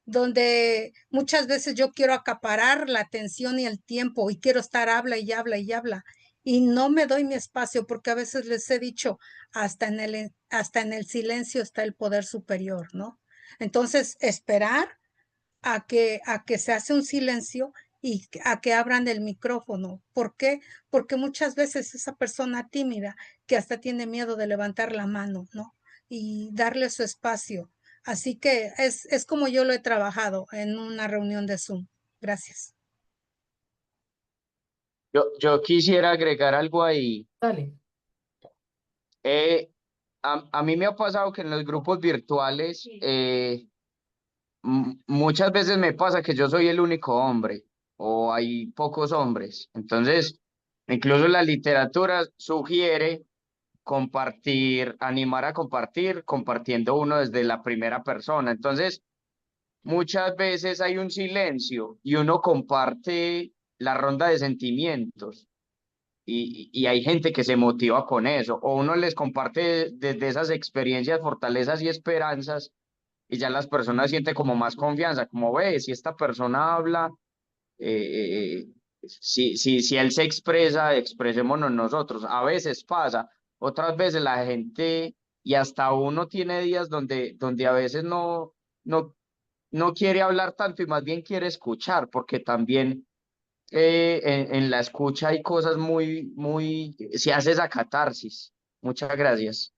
donde muchas veces yo quiero acaparar la atención y el tiempo y quiero estar habla y habla y habla y no me doy mi espacio porque a veces les he dicho hasta en el silencio está el poder superior, ¿no? Entonces, esperar a que se hace un silencio y a que abran el micrófono. ¿Por qué? Porque muchas veces esa persona tímida que hasta tiene miedo de levantar la mano, ¿no? Y darle su espacio. Así que es como yo lo he trabajado en una reunión de Zoom. Gracias. Yo quisiera agregar algo ahí. Dale. Eh, a mí me ha pasado que en los grupos virtuales muchas veces me pasa que yo soy el único hombre o hay pocos hombres. Entonces, incluso la literatura sugiere compartir, animar a compartir, compartiendo uno desde la primera persona. Entonces, muchas veces hay un silencio y uno comparte la ronda de sentimientos y hay gente que se motiva con eso, o uno les comparte desde esas experiencias, fortalezas y esperanzas, y ya las personas sienten como más confianza, como ve, si esta persona habla, si él se expresa, expresémonos nosotros. A veces pasa, otras veces la gente, y hasta uno tiene días donde a veces no, no quiere hablar tanto y más bien quiere escuchar, porque también en la escucha hay cosas se hace esa catarsis. Muchas gracias.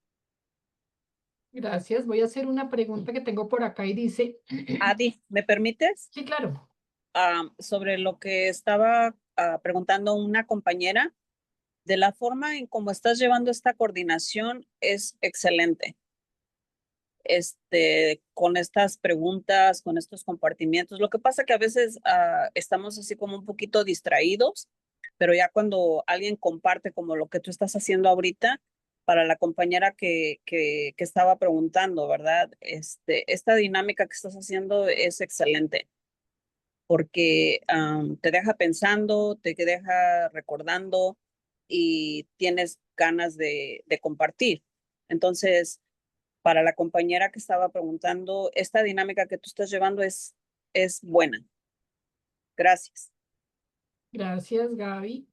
Gracias. Voy a hacer una pregunta que tengo por acá y dice, Adi, ¿me permites? sí, claro. Sobre lo que estaba preguntando una compañera, de la forma en cómo estás llevando esta coordinación es excelente. Con estas preguntas, con estos compartimientos. Lo que pasa que a veces estamos así como un poquito distraídos, pero ya cuando alguien comparte como lo que tú estás haciendo ahorita, para la compañera que estaba preguntando, ¿verdad? Esta dinámica que estás haciendo es excelente porque te deja pensando, te deja recordando y tienes ganas de compartir. Entonces, para la compañera que estaba preguntando, esta dinámica que tú estás llevando es buena. Gracias. Gracias, Gaby.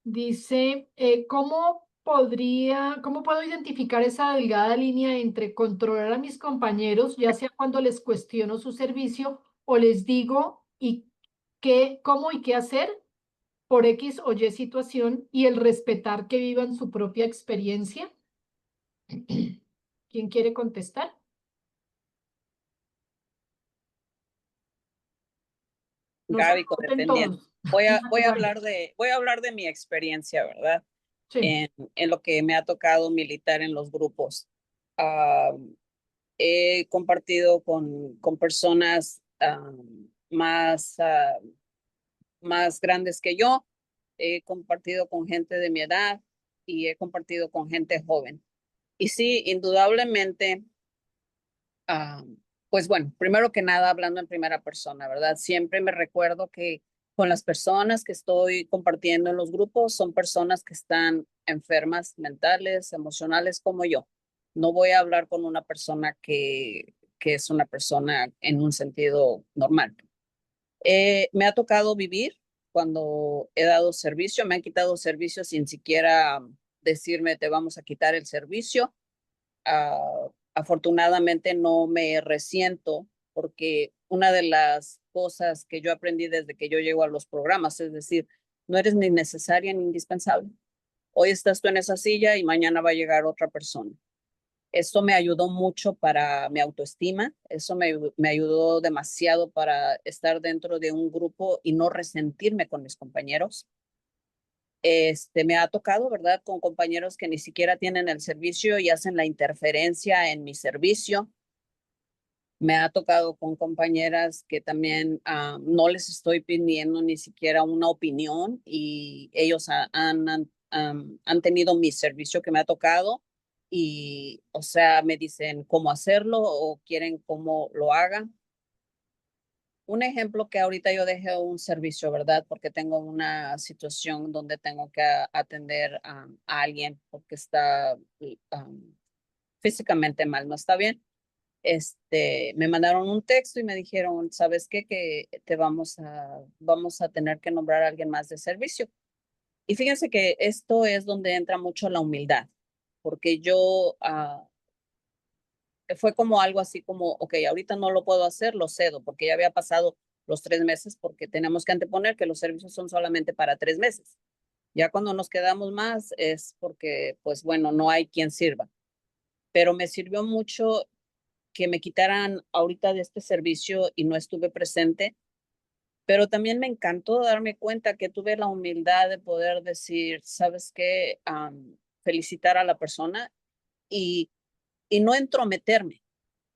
Dice, ¿cómo puedo identificar esa delgada línea entre controlar a mis compañeros, ya sea cuando les cuestiono su servicio o les digo cómo y qué hacer por X o Y situación y el respetar que vivan su propia experiencia? ¿Quién quiere contestar? No se Gaby, preocupen codependiente. todos. Voy a Igual. hablar de mi experiencia, ¿verdad? Sí. En lo que me ha tocado militar en los grupos. Ah, He compartido con personas más grandes que yo, he compartido con gente de mi edad y he compartido con gente joven. Y sí, indudablemente, ah, pues bueno, primero que nada, hablando en primera persona, ¿verdad? Siempre me recuerdo que con las personas que estoy compartiendo en los grupos son personas que están enfermas mentales, emocionales como yo. No voy a hablar con una persona que es una persona en un sentido normal. Me ha tocado vivir cuando he dado servicio, me han quitado servicio sin siquiera decirme te vamos a quitar el servicio. Afortunadamente no me resiento porque una de las cosas que yo aprendí desde que yo llego a los programas es decir, no eres ni necesaria ni indispensable. Hoy estás tú en esa silla y mañana va a llegar otra persona. Esto me ayudó mucho para mi autoestima, eso me ayudó demasiado para estar dentro de un grupo y no resentirme con mis compañeros. Me ha tocado, ¿verdad? Con compañeros que ni siquiera tienen el servicio y hacen la interferencia en mi servicio. Me ha tocado con compañeras que también no les estoy pidiendo ni siquiera una opinión y ellos han tenido mi servicio que me ha tocado y, o sea, me dicen cómo hacerlo o quieren cómo lo haga. Un ejemplo que ahorita yo dejé un servicio, ¿verdad? Porque tengo una situación donde tengo que atender a alguien porque está físicamente mal, no está bien. Me mandaron un texto y me dijeron, ¿sabes qué? Que vamos a tener que nombrar a alguien más de servicio. Y fíjense que esto es donde entra mucho la humildad, porque yo fue como algo así como, ok, ahorita no lo puedo hacer, lo cedo, porque ya había pasado los 3 meses, porque tenemos que anteponer que los servicios son solamente para 3 meses. Ya cuando nos quedamos más es porque, pues bueno, no hay quien sirva. Pero me sirvió mucho que me quitaran ahorita de este servicio y no estuve presente, pero también me encantó darme cuenta que tuve la humildad de poder decir, ¿sabes qué? Felicitar a la persona y, y no entrometerme,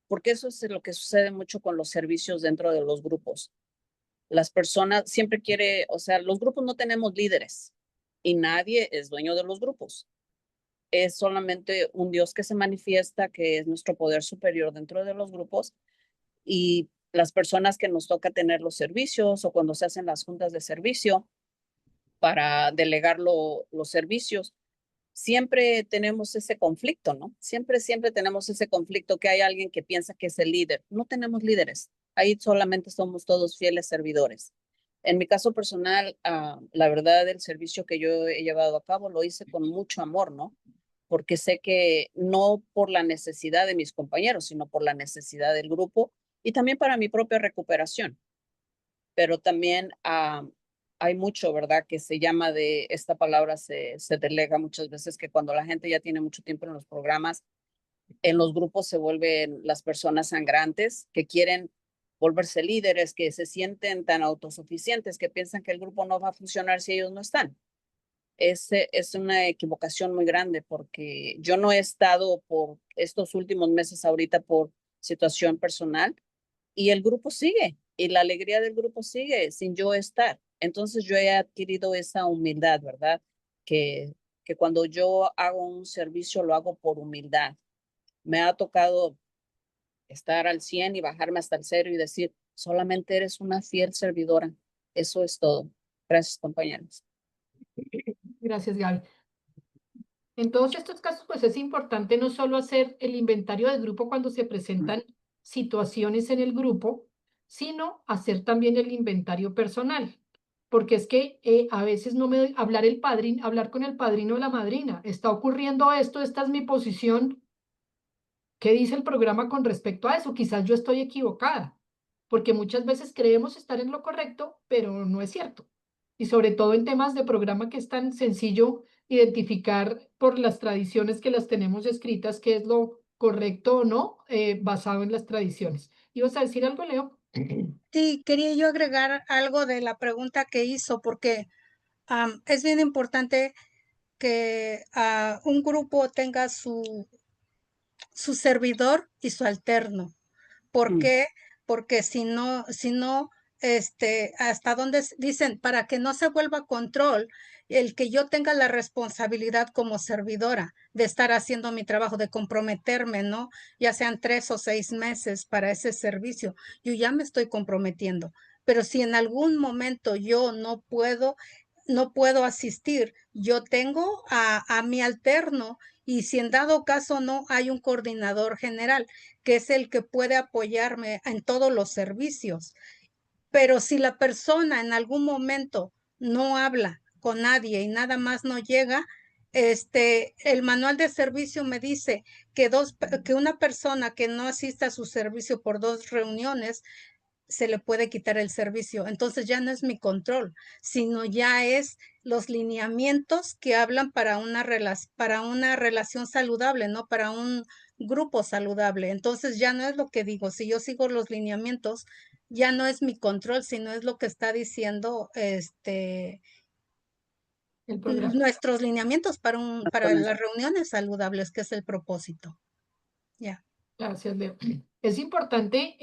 porque eso es lo que sucede mucho con los servicios dentro de los grupos. Las personas siempre quieren, o sea, los grupos no tenemos líderes y nadie es dueño de los grupos. Es solamente un Dios que se manifiesta, que es nuestro poder superior dentro de los grupos y las personas que nos toca tener los servicios o cuando se hacen las juntas de servicio para delegar los servicios, siempre tenemos ese conflicto, ¿no? Siempre tenemos ese conflicto que hay alguien que piensa que es el líder. No tenemos líderes, ahí solamente somos todos fieles servidores. En mi caso personal, la verdad, el servicio que yo he llevado a cabo lo hice con mucho amor, ¿no? Porque sé que no por la necesidad de mis compañeros, sino por la necesidad del grupo y también para mi propia recuperación. Pero también hay mucho, ¿verdad? Que se llama de, esta palabra se delega muchas veces, que cuando la gente ya tiene mucho tiempo en los programas, en los grupos se vuelven las personas sangrantes que quieren volverse líderes, que se sienten tan autosuficientes, que piensan que el grupo no va a funcionar si ellos no están. Es una equivocación muy grande porque yo no he estado por estos últimos meses ahorita por situación personal y el grupo sigue y la alegría del grupo sigue sin yo estar. Entonces yo he adquirido esa humildad, ¿verdad? Que cuando yo hago un servicio lo hago por humildad. Me ha tocado estar al 100 y bajarme hasta el 0 y decir, solamente eres una fiel servidora. Eso es todo. Gracias, compañeros. Gracias, Gaby. En todos estos casos, pues es importante no solo hacer el inventario del grupo cuando se presentan situaciones en el grupo, sino hacer también el inventario personal. Porque es que a veces no me doy hablar con el padrino o la madrina. Está ocurriendo esto, esta es mi posición. ¿Qué dice el programa con respecto a eso? Quizás yo estoy equivocada, porque muchas veces creemos estar en lo correcto, pero no es cierto. Y sobre todo en temas de programa que es tan sencillo identificar por las tradiciones que las tenemos escritas qué es lo correcto o no, basado en las tradiciones. ¿Ibas a decir algo, Leo? Sí, quería yo agregar algo de la pregunta que hizo, porque es bien importante que un grupo tenga su servidor y su alterno. ¿Por Mm. qué? Porque si no, hasta donde dicen, para que no se vuelva control, el que yo tenga la responsabilidad como servidora de estar haciendo mi trabajo, de comprometerme, ¿no? Ya sean 3 o 6 meses para ese servicio, yo ya me estoy comprometiendo. Pero si en algún momento yo no puedo asistir, yo tengo a mi alterno y si en dado caso no hay un coordinador general, que es el que puede apoyarme en todos los servicios. Pero si la persona en algún momento no habla con nadie y nada más no llega, el manual de servicio me dice que una persona que no asista a su servicio por 2 reuniones se le puede quitar el servicio. Entonces ya no es mi control, sino ya es los lineamientos que hablan para una relación saludable, ¿no? Para un grupo saludable. Entonces ya no es lo que digo. Si yo sigo los lineamientos, ya no es mi control, sino es lo que está diciendo El programa. nuestros lineamientos para Con las reuniones saludables, que es el propósito. Ya. Gracias, Leo. Es importante,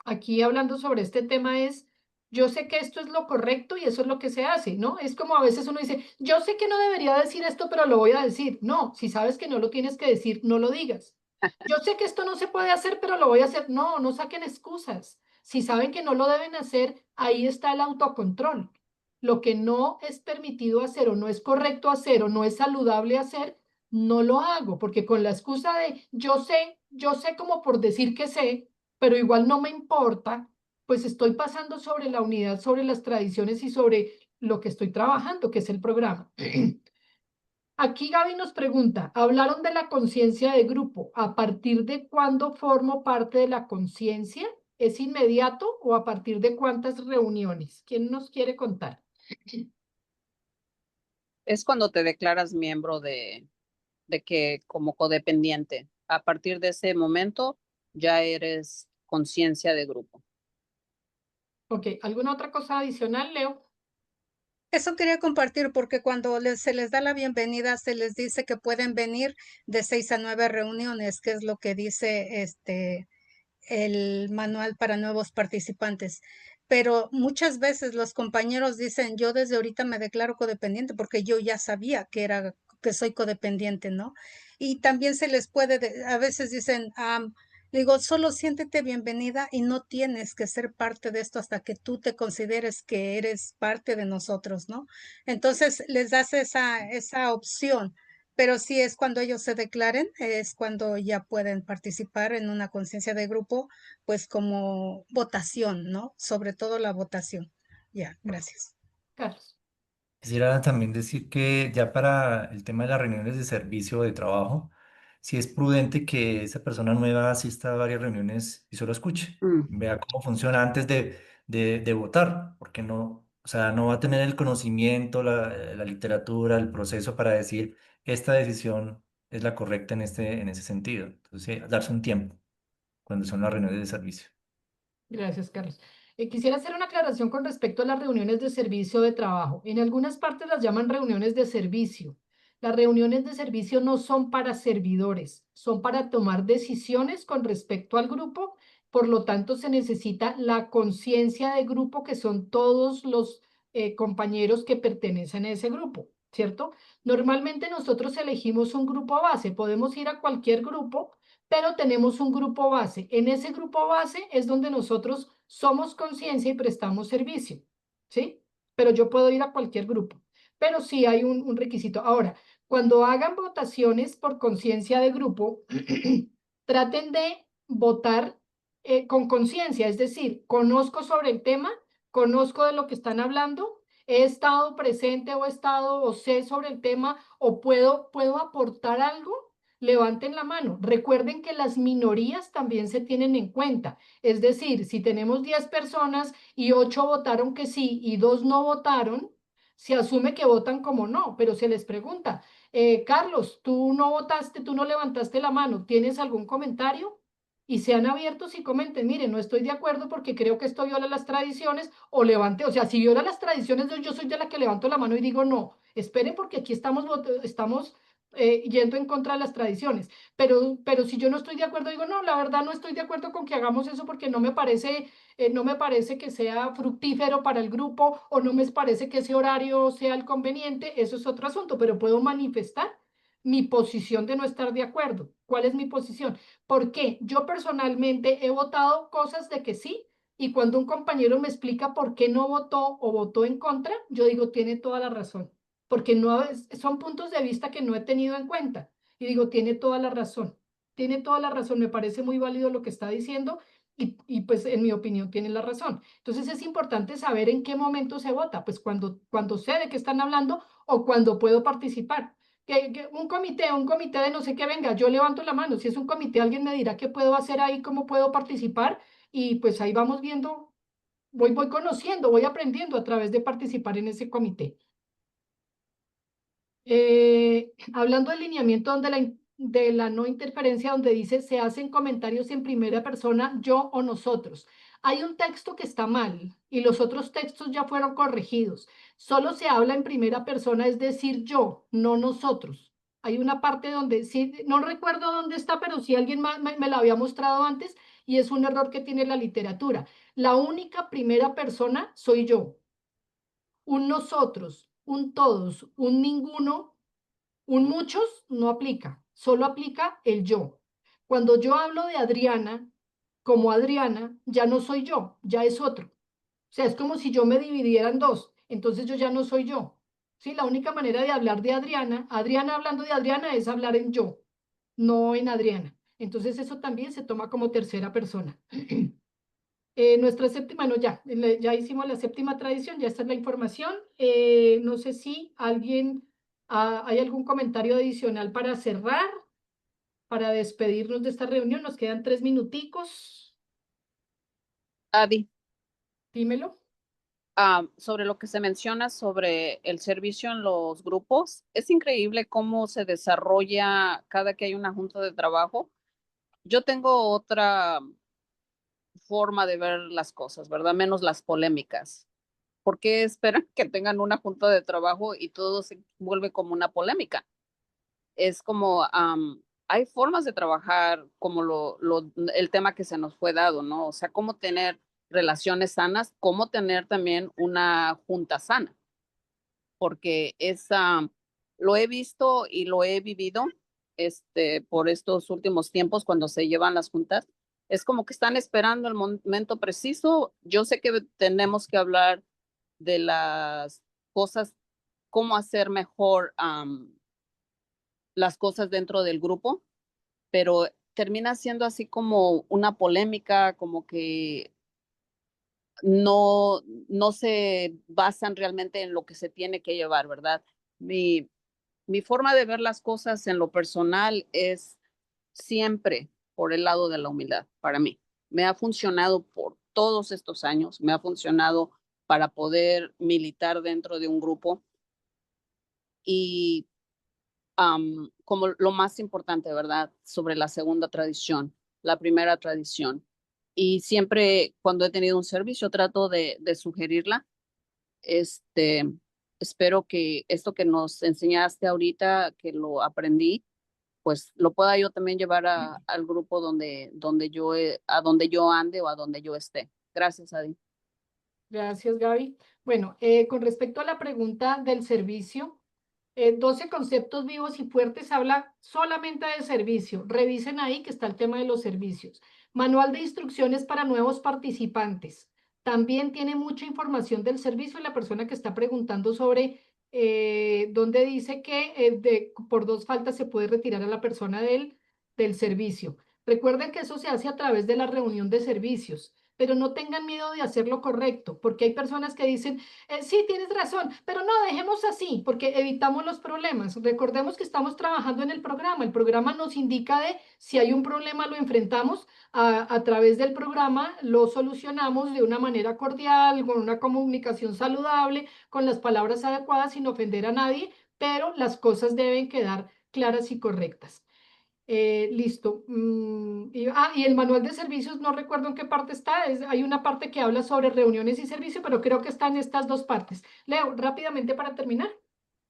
aquí hablando sobre este tema yo sé que esto es lo correcto y eso es lo que se hace, ¿no? Es como a veces uno dice, yo sé que no debería decir esto, pero lo voy a decir. No, si sabes que no lo tienes que decir, no lo digas. Yo sé que esto no se puede hacer, pero lo voy a hacer. No, no saquen excusas. Si saben que no lo deben hacer, ahí está el autocontrol. Lo que no es permitido hacer o no es correcto hacer o no es saludable hacer, no lo hago, porque con la excusa de yo sé como por decir que sé, pero igual no me importa, pues estoy pasando sobre la unidad, sobre las tradiciones y sobre lo que estoy trabajando, que es el programa. Aquí Gaby nos pregunta, hablaron de la conciencia de grupo. ¿A partir de cuándo formo parte de la conciencia? ¿Es inmediato o a partir de cuántas reuniones? ¿Quién nos quiere contar? Es cuando te declaras miembro de que como codependiente. A partir de ese momento ya eres conciencia de grupo. Ok, ¿alguna otra cosa adicional, Leo? Eso quería compartir porque cuando se les da la bienvenida, se les dice que pueden venir de 6 a 9 reuniones, que es lo que dice el manual para nuevos participantes. Pero muchas veces los compañeros dicen, yo desde ahorita me declaro codependiente porque yo ya sabía que soy codependiente, ¿no? Y también se les a veces dicen, digo, solo siéntete bienvenida y no tienes que ser parte de esto hasta que tú te consideres que eres parte de nosotros, ¿no? Entonces les das esa opción, pero sí es cuando ellos se declaren, es cuando ya pueden participar en una conciencia de grupo, pues como votación, ¿no? Sobre todo la votación. Ya, gracias. Carlos. Quisiera también decir que ya para el tema de las reuniones de servicio o de trabajo, si es prudente que esa persona nueva asista a varias reuniones y solo escuche, Mm. vea cómo funciona antes de votar, porque no, o sea, no va a tener el conocimiento, la literatura, el proceso para decir esta decisión es la correcta en ese sentido. Entonces, darse un tiempo cuando son las reuniones de servicio. Gracias, Carlos. Quisiera hacer una aclaración con respecto a las reuniones de servicio de trabajo. En algunas partes las llaman reuniones de servicio. Las reuniones de servicio no son para servidores, son para tomar decisiones con respecto al grupo. Por lo tanto, se necesita la conciencia de grupo, que son todos los compañeros que pertenecen a ese grupo, ¿cierto? Normalmente nosotros elegimos un grupo base, podemos ir a cualquier grupo, pero tenemos un grupo base. En ese grupo base es donde nosotros somos conciencia y prestamos servicio, ¿sí? Pero yo puedo ir a cualquier grupo, pero sí hay un requisito. Ahora, cuando hagan votaciones por conciencia de grupo, traten de votar con conciencia, es decir, conozco sobre el tema, conozco de lo que están hablando, he estado presente o he estado o sé sobre el tema o puedo aportar algo. Levanten la mano. Recuerden que las minorías también se tienen en cuenta. Es decir, si tenemos 10 personas y 8 votaron que sí y 2 no votaron, se asume que votan como no, pero se les pregunta, Carlos, tú no votaste, tú no levantaste la mano, ¿tienes algún comentario? Y sean abiertos y comenten, miren, no estoy de acuerdo porque creo que esto viola las tradiciones o levante, o sea, si viola las tradiciones, yo soy de la que levanto la mano y digo no, esperen porque aquí estamos yendo en contra de las tradiciones. Pero si yo no estoy de acuerdo, digo, no, la verdad no estoy de acuerdo con que hagamos eso porque no me parece que sea fructífero para el grupo o no me parece que ese horario sea el conveniente, eso es otro asunto, pero puedo manifestar mi posición de no estar de acuerdo. ¿Cuál es mi posición? Porque yo personalmente he votado cosas de que sí, y cuando un compañero me explica por qué no votó o votó en contra, yo digo, tiene toda la razón, porque no son puntos de vista que no he tenido en cuenta. Y digo, tiene toda la razón, me parece muy válido lo que está diciendo y pues en mi opinión tiene la razón. Entonces es importante saber en qué momento se vota, pues cuando sé de qué están hablando o cuando puedo participar. Que un comité de no sé qué venga, yo levanto la mano. Si es un comité, alguien me dirá qué puedo hacer ahí, cómo puedo participar y pues ahí vamos viendo, voy conociendo, voy aprendiendo a través de participar en ese comité. Hablando del lineamiento de la no interferencia, donde dice se hacen comentarios en primera persona, yo o nosotros. Hay un texto que está mal y los otros textos ya fueron corregidos. Solo se habla en primera persona, es decir, yo, no nosotros. Hay una parte donde sí, no recuerdo dónde está, pero sí alguien más me la había mostrado antes y es un error que tiene la literatura. La única primera persona soy yo. Un nosotros, un todos, un ninguno, un muchos no aplica, solo aplica el yo. Cuando yo hablo de Adriana como Adriana, ya no soy yo, ya es otro. O sea, es como si yo me dividiera en dos, entonces yo ya no soy yo. ¿Sí? La única manera de hablar de Adriana, Adriana hablando de Adriana es hablar en yo, no en Adriana. Entonces eso también se toma como tercera persona. Nuestra séptima, bueno, ya hicimos la séptima tradición, ya está la información. No sé si hay algún comentario adicional para cerrar, para despedirnos de esta reunión. Nos quedan 3 minuticos. Adi, Dímelo. sobre lo que se menciona sobre el servicio en los grupos, es increíble cómo se desarrolla cada que hay una junta de trabajo. Yo tengo otra forma de ver las cosas, ¿verdad? Menos las polémicas. ¿Por qué esperan que tengan una junta de trabajo y todo se vuelve como una polémica? Es como, hay formas de trabajar como el tema que se nos fue dado, ¿no? O sea, cómo tener relaciones sanas, cómo tener también una junta sana, porque lo he visto y lo he vivido por estos últimos tiempos cuando se llevan las juntas. Es como que están esperando el momento preciso. Yo sé que tenemos que hablar de las cosas, cómo hacer mejor las cosas dentro del grupo, pero termina siendo así como una polémica, como que no, no se basan realmente en lo que se tiene que llevar, ¿verdad? Mi, mi forma de ver las cosas en lo personal es siempre por el lado de la humildad, para mí. Me ha funcionado por todos estos años, me ha funcionado para poder militar dentro de un grupo y como lo más importante, ¿verdad? Sobre la segunda tradición, la primera tradición. Y siempre cuando he tenido un servicio trato de sugerirla. Este, espero que esto que nos enseñaste ahorita, que lo aprendí, pues lo pueda yo también llevar al grupo a donde yo ande o a donde yo esté. Gracias, Adi. Gracias, Gaby. Bueno, con respecto a la pregunta del servicio, 12 conceptos vivos y fuertes habla solamente de servicio. Revisen ahí que está el tema de los servicios. Manual de instrucciones para nuevos participantes. También tiene mucha información del servicio y la persona que está preguntando sobre dónde dice que por 2 faltas se puede retirar a la persona del servicio. Recuerden que eso se hace a través de la reunión de servicios, pero no tengan miedo de hacerlo correcto, porque hay personas que dicen, sí, tienes razón, pero no, dejemos así, porque evitamos los problemas. Recordemos que estamos trabajando en el programa. El programa nos indica de si hay un problema, lo enfrentamos a través del programa, lo solucionamos de una manera cordial, con una comunicación saludable, con las palabras adecuadas, sin ofender a nadie, pero las cosas deben quedar claras y correctas. Listo. Y el manual de servicios, no recuerdo en qué parte está. Hay una parte que habla sobre reuniones y servicio, pero creo que están estas 2 partes. Leo, rápidamente para terminar.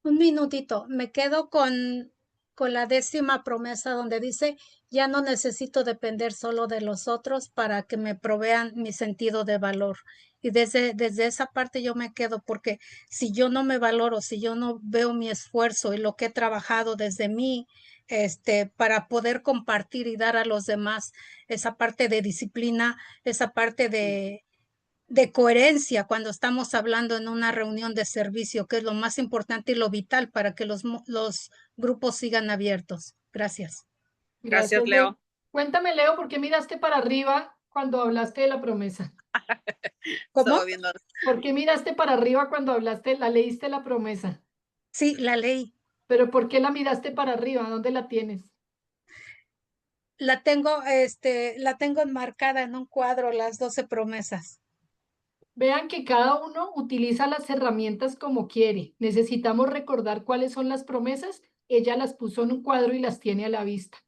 Un minutito, me quedo con con la 10ª promesa donde dice, ya no necesito depender solo de los otros para que me provean mi sentido de valor. Y desde esa parte yo me quedo, porque si yo no me valoro, si yo no veo mi esfuerzo y lo que he trabajado desde mí, para poder compartir y dar a los demás esa parte de disciplina, esa parte de coherencia cuando estamos hablando en una reunión de servicio, que es lo más importante y lo vital para que los grupos sigan abiertos. Gracias. Gracias, Leo. Cuéntame, Leo, ¿por qué miraste para arriba cuando hablaste de la promesa? ¿Cómo? Estaba viendo. ¿Por qué miraste para arriba cuando leíste la promesa? Sí, la ley. ¿Pero por qué la miraste para arriba? ¿Dónde la tienes? La tengo enmarcada en un cuadro, las 12 promesas. Vean que cada uno utiliza las herramientas como quiere. Necesitamos recordar cuáles son las promesas. Ella las puso en un cuadro y las tiene a la vista.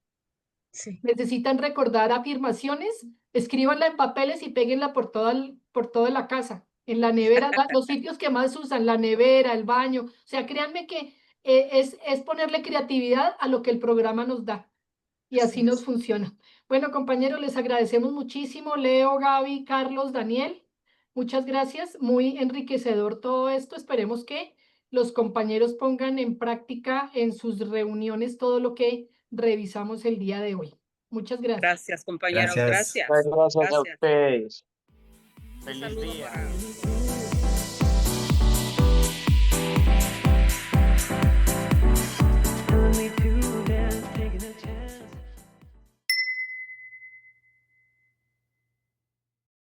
Sí. Necesitan recordar afirmaciones, escríbanla en papeles y péguenla por toda la casa, en la nevera, los sitios que más usan, la nevera, el baño. O sea, créanme que es ponerle creatividad a lo que el programa nos da. Y así Sí. nos funciona. Bueno, compañeros, les agradecemos muchísimo, Leo, Gaby, Carlos, Daniel. Muchas gracias. Muy enriquecedor todo esto. Esperemos que los compañeros pongan en práctica en sus reuniones todo lo que revisamos el día de hoy. Muchas gracias. Gracias, compañeros. Gracias. Gracias. Gracias a Gracias. ustedes. Un Feliz saludo día. para